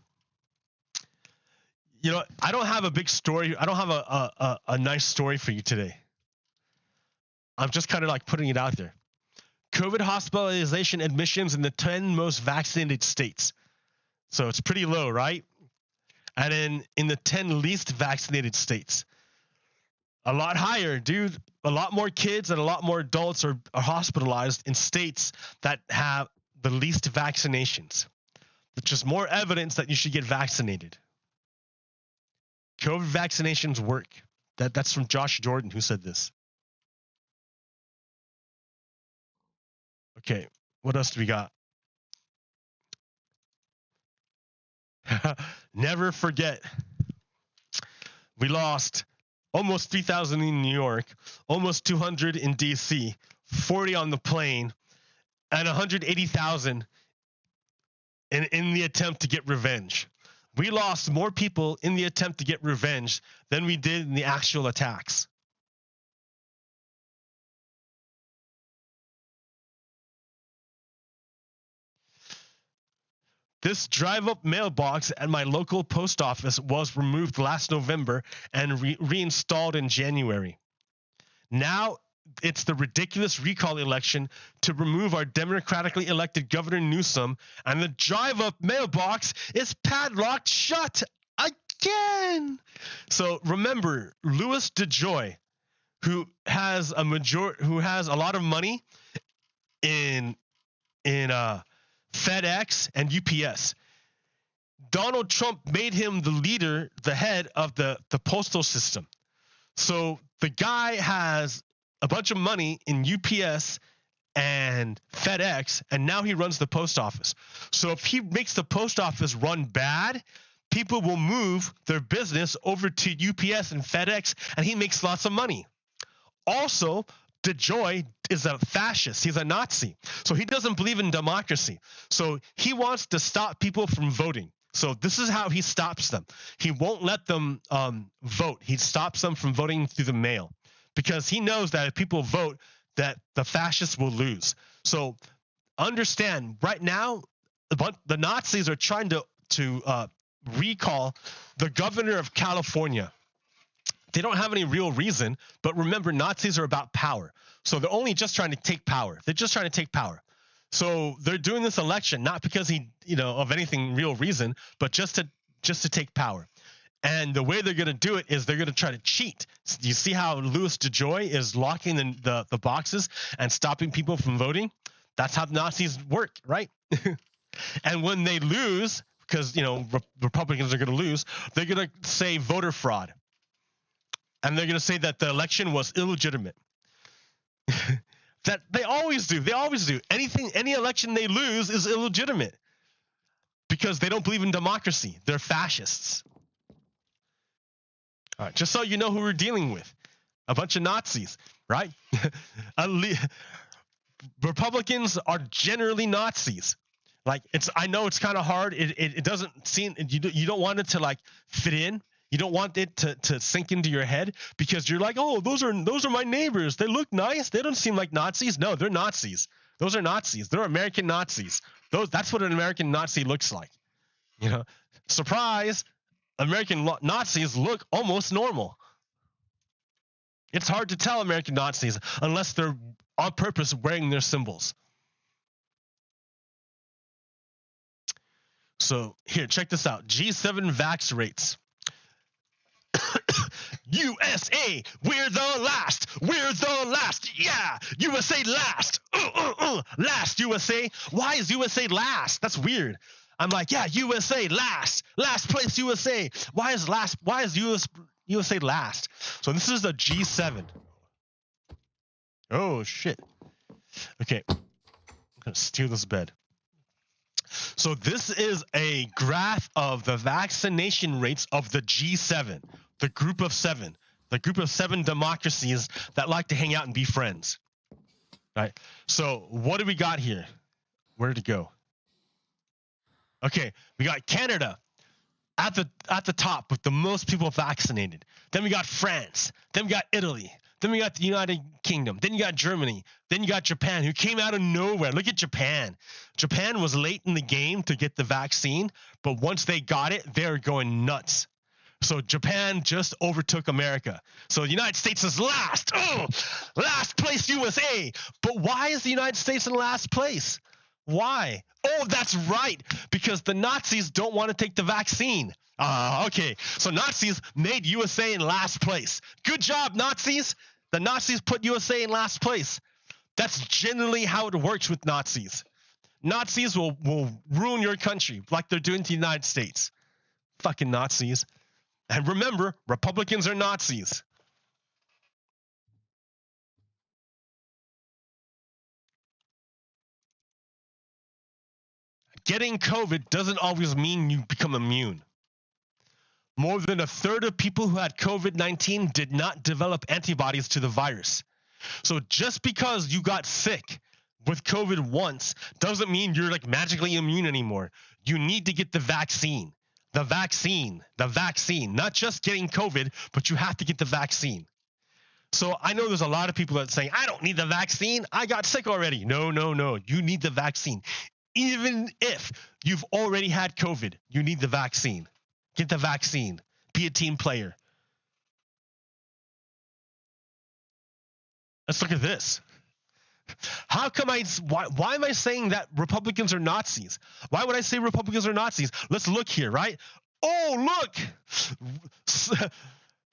You know, I don't have a big story. I don't have a nice story for you today. I'm just kind of like putting it out there. COVID hospitalization admissions in the 10 most vaccinated states. So it's pretty low, right? And then in the 10 least vaccinated states, a lot higher, dude. A lot more kids and a lot more adults are hospitalized in states that have the least vaccinations. It's just more evidence that you should get vaccinated. COVID vaccinations work. That's from Josh Jordan, who said this. Okay, what else do we got? Never forget. We lost almost 3,000 in New York, almost 200 in DC, 40 on the plane, and 180,000 in the attempt to get revenge. We lost more people in the attempt to get revenge than we did in the actual attacks. This drive-up mailbox at my local post office was removed last November and reinstalled in January. Now it's the ridiculous recall election to remove our democratically elected Governor Newsom, and the drive-up mailbox is padlocked shut again. So remember, Louis DeJoy, who has a lot of money in FedEx and UPS. Donald Trump made him the leader, the head of the postal system. So the guy has a bunch of money in UPS and FedEx, and now he runs the post office. So if he makes the post office run bad, people will move their business over to UPS and FedEx, and he makes lots of money. Also, DeJoy is a fascist. He's a Nazi. So he doesn't believe in democracy. So he wants to stop people from voting. So this is how he stops them. He won't let them vote. He stops them from voting through the mail because he knows that if people vote, that the fascists will lose. So understand, right now, the Nazis are trying to recall the governor of California. They don't have any real reason, but remember, Nazis are about power. So they're only just trying to take power. They're just trying to take power. So they're doing this election not because of anything real reason, but just to take power. And the way they're going to do it is they're going to try to cheat. You see how Louis DeJoy is locking the boxes and stopping people from voting? That's how the Nazis work, right? And when they lose, because Republicans are going to lose, they're going to say voter fraud. And they're going to say that the election was illegitimate. That they always do. They always do. Any election they lose is illegitimate because they don't believe in democracy. They're fascists. All right, just so you know who we're dealing with. A bunch of Nazis, right? Republicans are generally Nazis. Like I know it's kind of hard. It doesn't seem you don't want it to like fit in. You don't want it to sink into your head because you're like, oh, those are my neighbors. They look nice. They don't seem like Nazis. No, they're Nazis. Those are Nazis. They're American Nazis. That's what an American Nazi looks like. Surprise, American Nazis look almost normal. It's hard to tell American Nazis unless they're on purpose wearing their symbols. So here, check this out. G7 vax rates. USA, we're the last. We're the last. Yeah, USA last. Last USA. Why is USA last? That's weird. I'm like, yeah, USA last. Last place USA. Why is USA last? So this is the G7. Oh shit. Okay. I'm going to steal this bed. So this is a graph of the vaccination rates of the G7, the group of seven democracies that like to hang out and be friends. Right? So what do we got here? Where did it go? Okay, we got Canada at the top with the most people vaccinated. Then we got France. Then we got Italy. Then we got the United Kingdom. Then you got Germany. Then you got Japan, who came out of nowhere. Look at Japan. Japan was late in the game to get the vaccine, but once they got it, they're going nuts. So Japan just overtook America. So the United States is last. Oh, last place USA. But why is the United States in last place? Why? Oh, that's right. Because the Nazis don't want to take the vaccine. Okay. So Nazis made USA in last place. Good job, Nazis. The Nazis put USA in last place. That's generally how it works with Nazis. Nazis will ruin your country like they're doing to the United States. Fucking Nazis. And remember, Republicans are Nazis. Getting COVID doesn't always mean you become immune. More than a third of people who had COVID-19 did not develop antibodies to the virus. So just because you got sick with COVID once doesn't mean you're like magically immune anymore. You need to get the vaccine. The vaccine, not just getting COVID, but you have to get the vaccine. So I know there's a lot of people that say, I don't need the vaccine. I got sick already. No. You need the vaccine. Even if you've already had COVID, you need the vaccine. Get the vaccine. Be a team player. Let's look at this. Why am I saying that Republicans are Nazis? Why would I say Republicans are Nazis? Let's look here, right? Oh, look!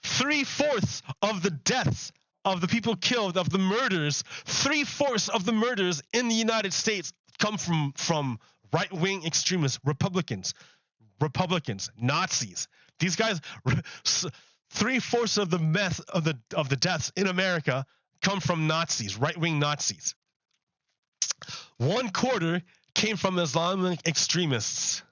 3/4 of the deaths of the people killed, of the murders, 3/4 of the murders in the United States come from right-wing extremists, Republicans, Nazis. These guys, 3/4 of the deaths in America come from Nazis, right-wing Nazis. 1/4 came from Islamic extremists.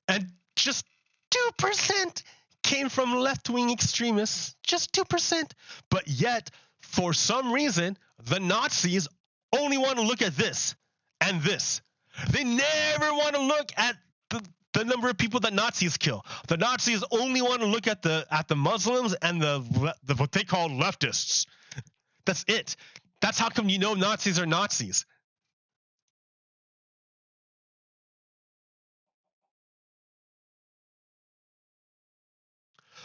And just 2% came from left-wing extremists. Just 2%. But yet, for some reason, the Nazis only want to look at this and this. They never want to look at the number of people that Nazis kill. The Nazis only want to look at the Muslims and the what they call leftists. That's it. That's how come you know Nazis are Nazis.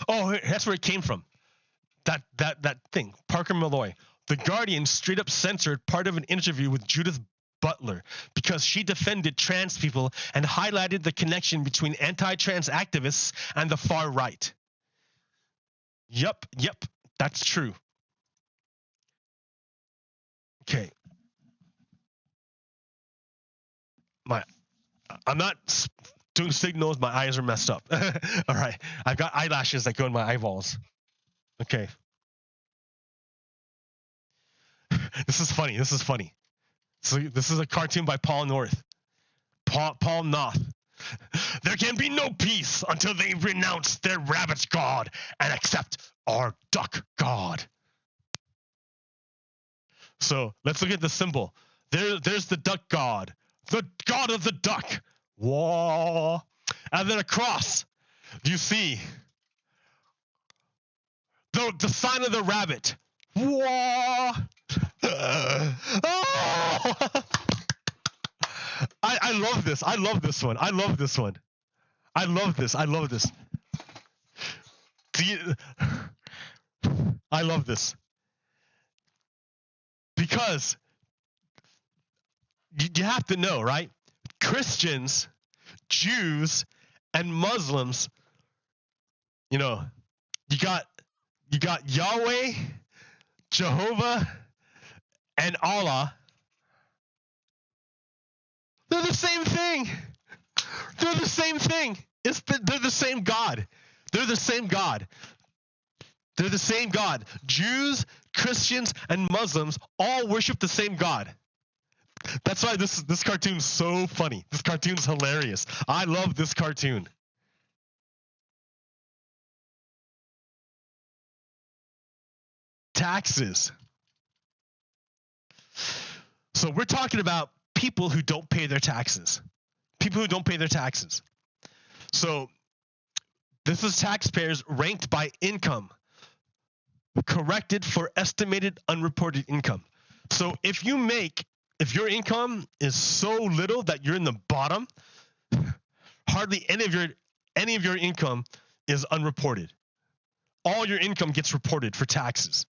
Oh, that's where it came from. That thing, Parker Malloy. The Guardian straight up censored part of an interview with Judith Butler because she defended trans people and highlighted the connection between anti-trans activists and the far right. Yep, that's true. Okay. I'm not doing signals. My eyes are messed up. All right. I've got eyelashes that go in my eyeballs. Okay. This is funny. So this is a cartoon by Paul North. Paul Noth. There can be no peace until they renounce their rabbit god and accept our duck god. So let's look at the symbol. There's the duck god. The god of the duck. Whoa. And then across, you see the sign of the rabbit. Whoa. Oh! I love this. I love this one. I love this. I love this. Because you have to know, right? Christians, Jews, and Muslims, you got Yahweh, Jehovah, and Allah. They're the same thing. They're the same thing. They're the same God. They're the same God. They're the same God. Jews, Christians, and Muslims all worship the same God. That's why this cartoon's so funny. This cartoon's hilarious. I love this cartoon. Taxes. So we're talking about people who don't pay their taxes. People who don't pay their taxes. So this is taxpayers ranked by income, corrected for estimated unreported income. So if your income is so little that you're in the bottom, hardly any of your income is unreported. All your income gets reported for taxes.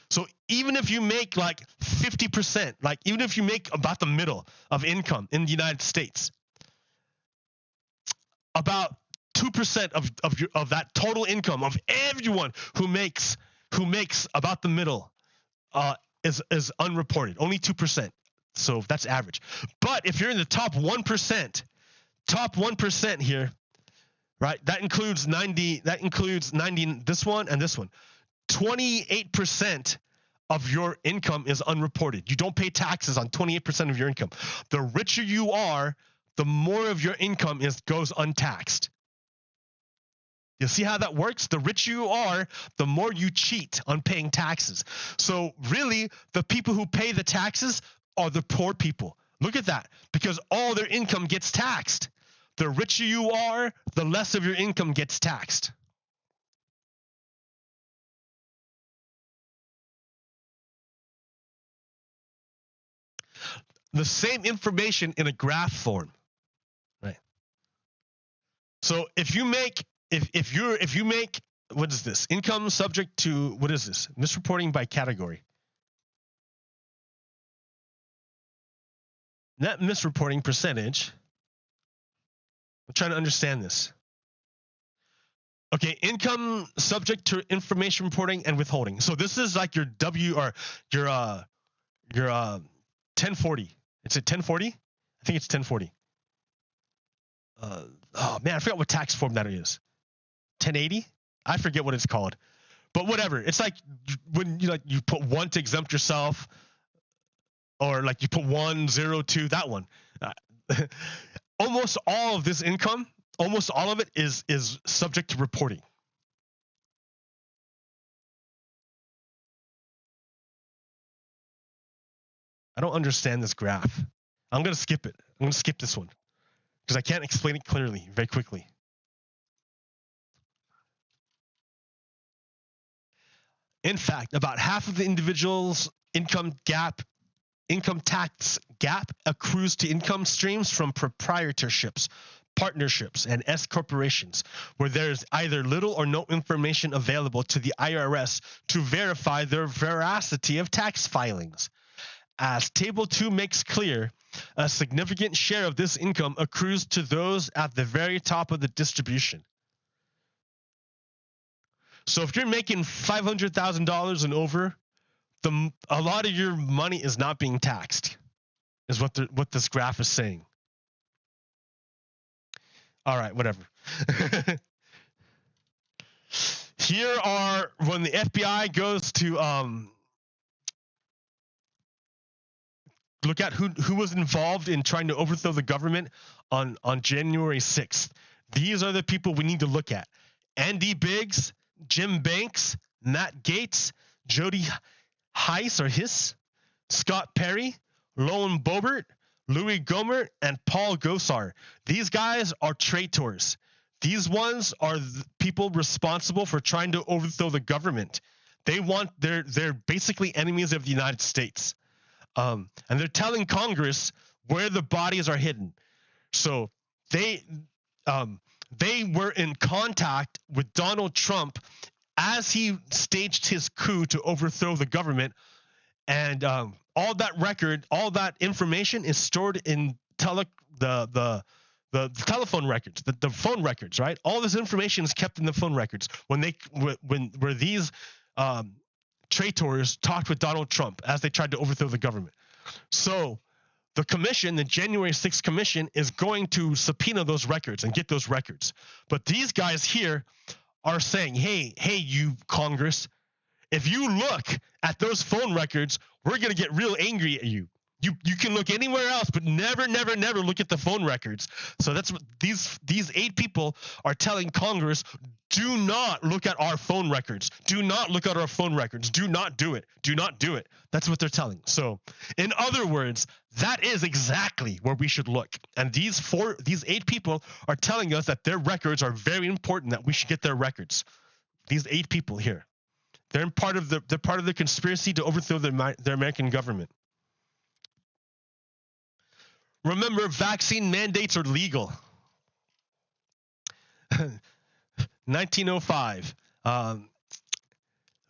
So even if you make like 50%, like even if you make about the middle of income in the United States, about 2% of that total income of everyone who makes about the middle is unreported. Only 2%. So that's average. But if you're in the top 1% here, right? That includes 90, this one and this one. 28% of your income is unreported. You don't pay taxes on 28% of your income. The richer you are, the more of your income goes untaxed. You see how that works? The richer you are, the more you cheat on paying taxes. So really, the people who pay the taxes are the poor people. Look at that, because all their income gets taxed. The richer you are, the less of your income gets taxed. The same information in a graph form, right? So if you make what is this? Income subject to, what is this? Misreporting by category. Net misreporting percentage. I'm trying to understand this. Okay, income subject to information reporting and withholding. So this is like your W or your 1040. It's at 1040? I think it's 1040. Oh man, I forgot what tax form that is. 1080? I forget what it's called. But whatever. It's like when you put 1 to exempt yourself, or like you put 102, that one. Almost all of this income, almost all of it is subject to reporting. I don't understand this graph. I'm going to skip it. I'm going to skip this one because I can't explain it clearly very quickly. In fact, about half of the individual's income tax gap accrues to income streams from proprietorships, partnerships, and S corporations, where there is either little or no information available to the IRS to verify the veracity of tax filings. As Table 2 makes clear, a significant share of this income accrues to those at the very top of the distribution. So if you're making $500,000 and over, a lot of your money is not being taxed, is what this graph is saying. All right, whatever. Here are when the FBI goes to look at who was involved in trying to overthrow the government on January 6th. These are the people we need to look at. Andy Biggs, Jim Banks, Matt Gaetz, Jody Hiss, Scott Perry, Loan Boebert, Louis Gohmert, and Paul Gosar. These guys are traitors. These ones are the people responsible for trying to overthrow the government. They're basically enemies of the United States. And they're telling Congress where the bodies are hidden. So they were in contact with Donald Trump as he staged his coup to overthrow the government, and all that information is stored in the telephone records, the phone records, right? All this information is kept in the phone records when these traitors talked with Donald Trump as they tried to overthrow the government. So the commission, the January 6th commission, is going to subpoena those records and get those records. But these guys here are saying, hey, you Congress, if you look at those phone records, we're going to get real angry at you. You can look anywhere else, but never look at the phone records. So that's what these 8 people are telling Congress: do not look at our phone records. Do not look at our phone records. Do not do it. Do not do it. That's what they're telling. So, in other words, that is exactly where we should look. And these 8 people are telling us that their records are very important, that we should get their records. These 8 people here, they're part of the conspiracy to overthrow the American government. Remember, vaccine mandates are legal. 1905.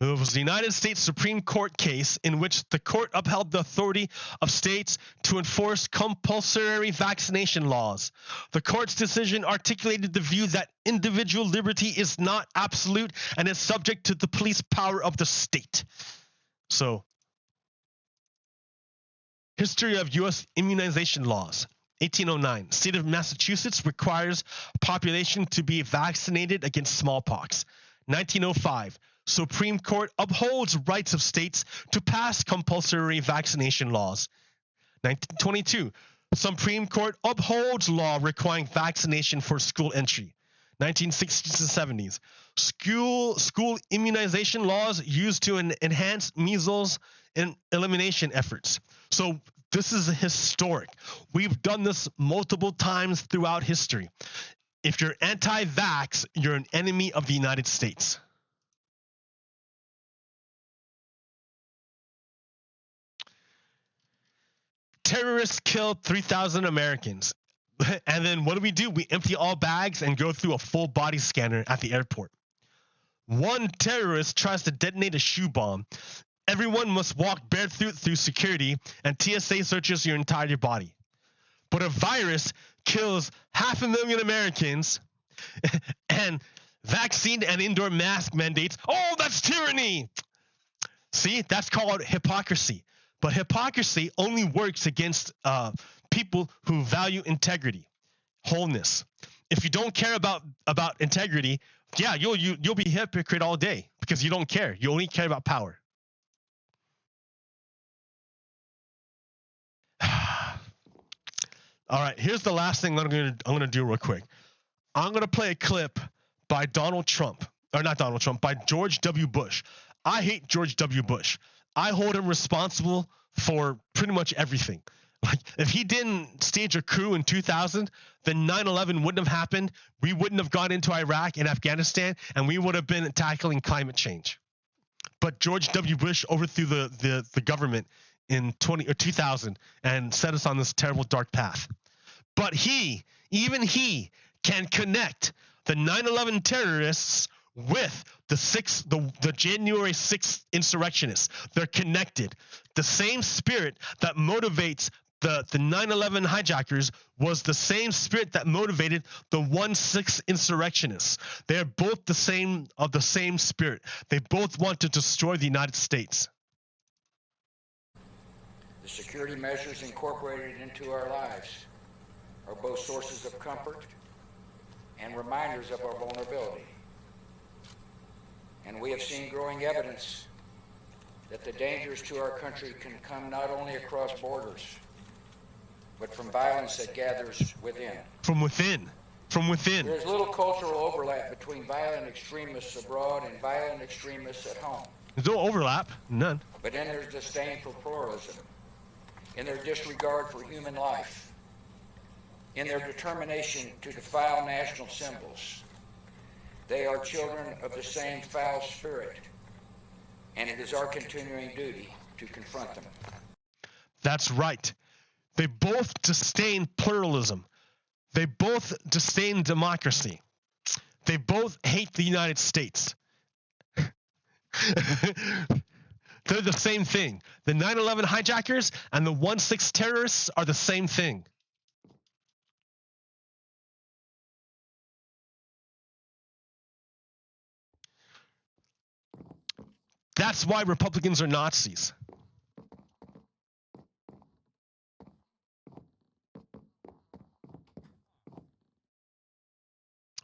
It was the United States Supreme Court case in which the court upheld the authority of states to enforce compulsory vaccination laws. The court's decision articulated the view that individual liberty is not absolute and is subject to the police power of the state. So, history of U.S. immunization laws. 1809. State of Massachusetts requires population to be vaccinated against smallpox. 1905. Supreme Court upholds rights of states to pass compulsory vaccination laws. 1922. Supreme Court upholds law requiring vaccination for school entry. 1960s and 70s. School immunization laws used to enhance measles and elimination efforts. So this is historic. We've done this multiple times throughout history. If you're anti-vax, you're an enemy of the United States. Terrorists killed 3,000 Americans. And then what do? We empty all bags and go through a full body scanner at the airport. one terrorist tries to detonate a shoe bomb, everyone must walk barefoot through security and TSA searches your entire body. But a virus kills 500,000 Americans and vaccine and indoor mask mandates. Oh, that's tyranny. See, that's called hypocrisy. But hypocrisy only works against people who value integrity, wholeness. If you don't care about integrity, yeah, you'll be a hypocrite all day because you don't care. You only care about power. All right, here's the last thing I'm gonna do real quick. I'm gonna play a clip by Donald Trump, or not Donald Trump, by George W. Bush. I hate George W. Bush. I hold him responsible for pretty much everything. Like, if he didn't stage a coup in 2000, then 9/11 wouldn't have happened. We wouldn't have gone into Iraq and Afghanistan, and we would have been tackling climate change. But George W. Bush overthrew the government in 2000 and set us on this terrible dark path. But even he can connect the 9/11 terrorists with the January 6th insurrectionists. They're connected. The same spirit that motivates the 9/11 hijackers was the same spirit that motivated the 1/6 insurrectionists. They're both the same spirit. They both want to destroy the United States. The security measures incorporated into our lives are both sources of comfort and reminders of our vulnerability. And we have seen growing evidence that the dangers to our country can come not only across borders, but from violence that gathers within. From within. There's little cultural overlap between violent extremists abroad and violent extremists at home. There's no overlap, none. But in their disdain for pluralism, in their disregard for human life, in their determination to defile national symbols, they are children of the same foul spirit, and it is our continuing duty to confront them. That's right. They both disdain pluralism. They both disdain democracy. They both hate the United States. They're the same thing. The 9/11 hijackers and the 1/6 terrorists are the same thing. That's why Republicans are Nazis.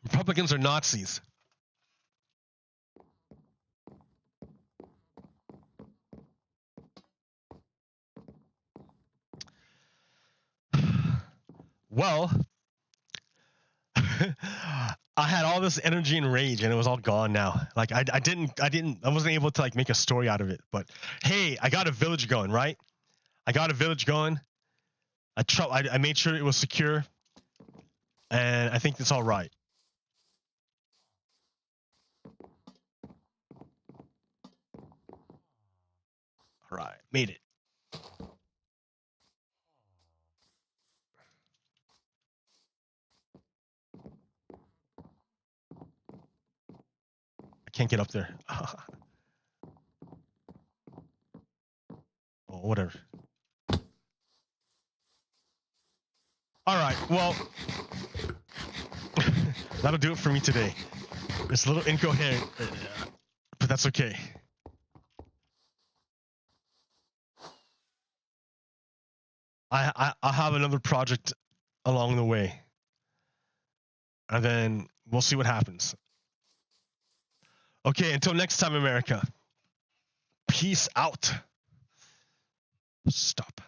Republicans are Nazis. Well, I had all this energy and rage, and it was all gone now. Like I wasn't able to like make a story out of it. But hey, I got a village going, right? I got a village going. I made sure it was secure, and I think it's all right. All right, made it. I can't get up there. Oh, whatever. All right, well, that'll do it for me today. It's a little incoherent, but that's okay. I'll have another project along the way, and then we'll see what happens. Okay, until next time, America. Peace out. Stop.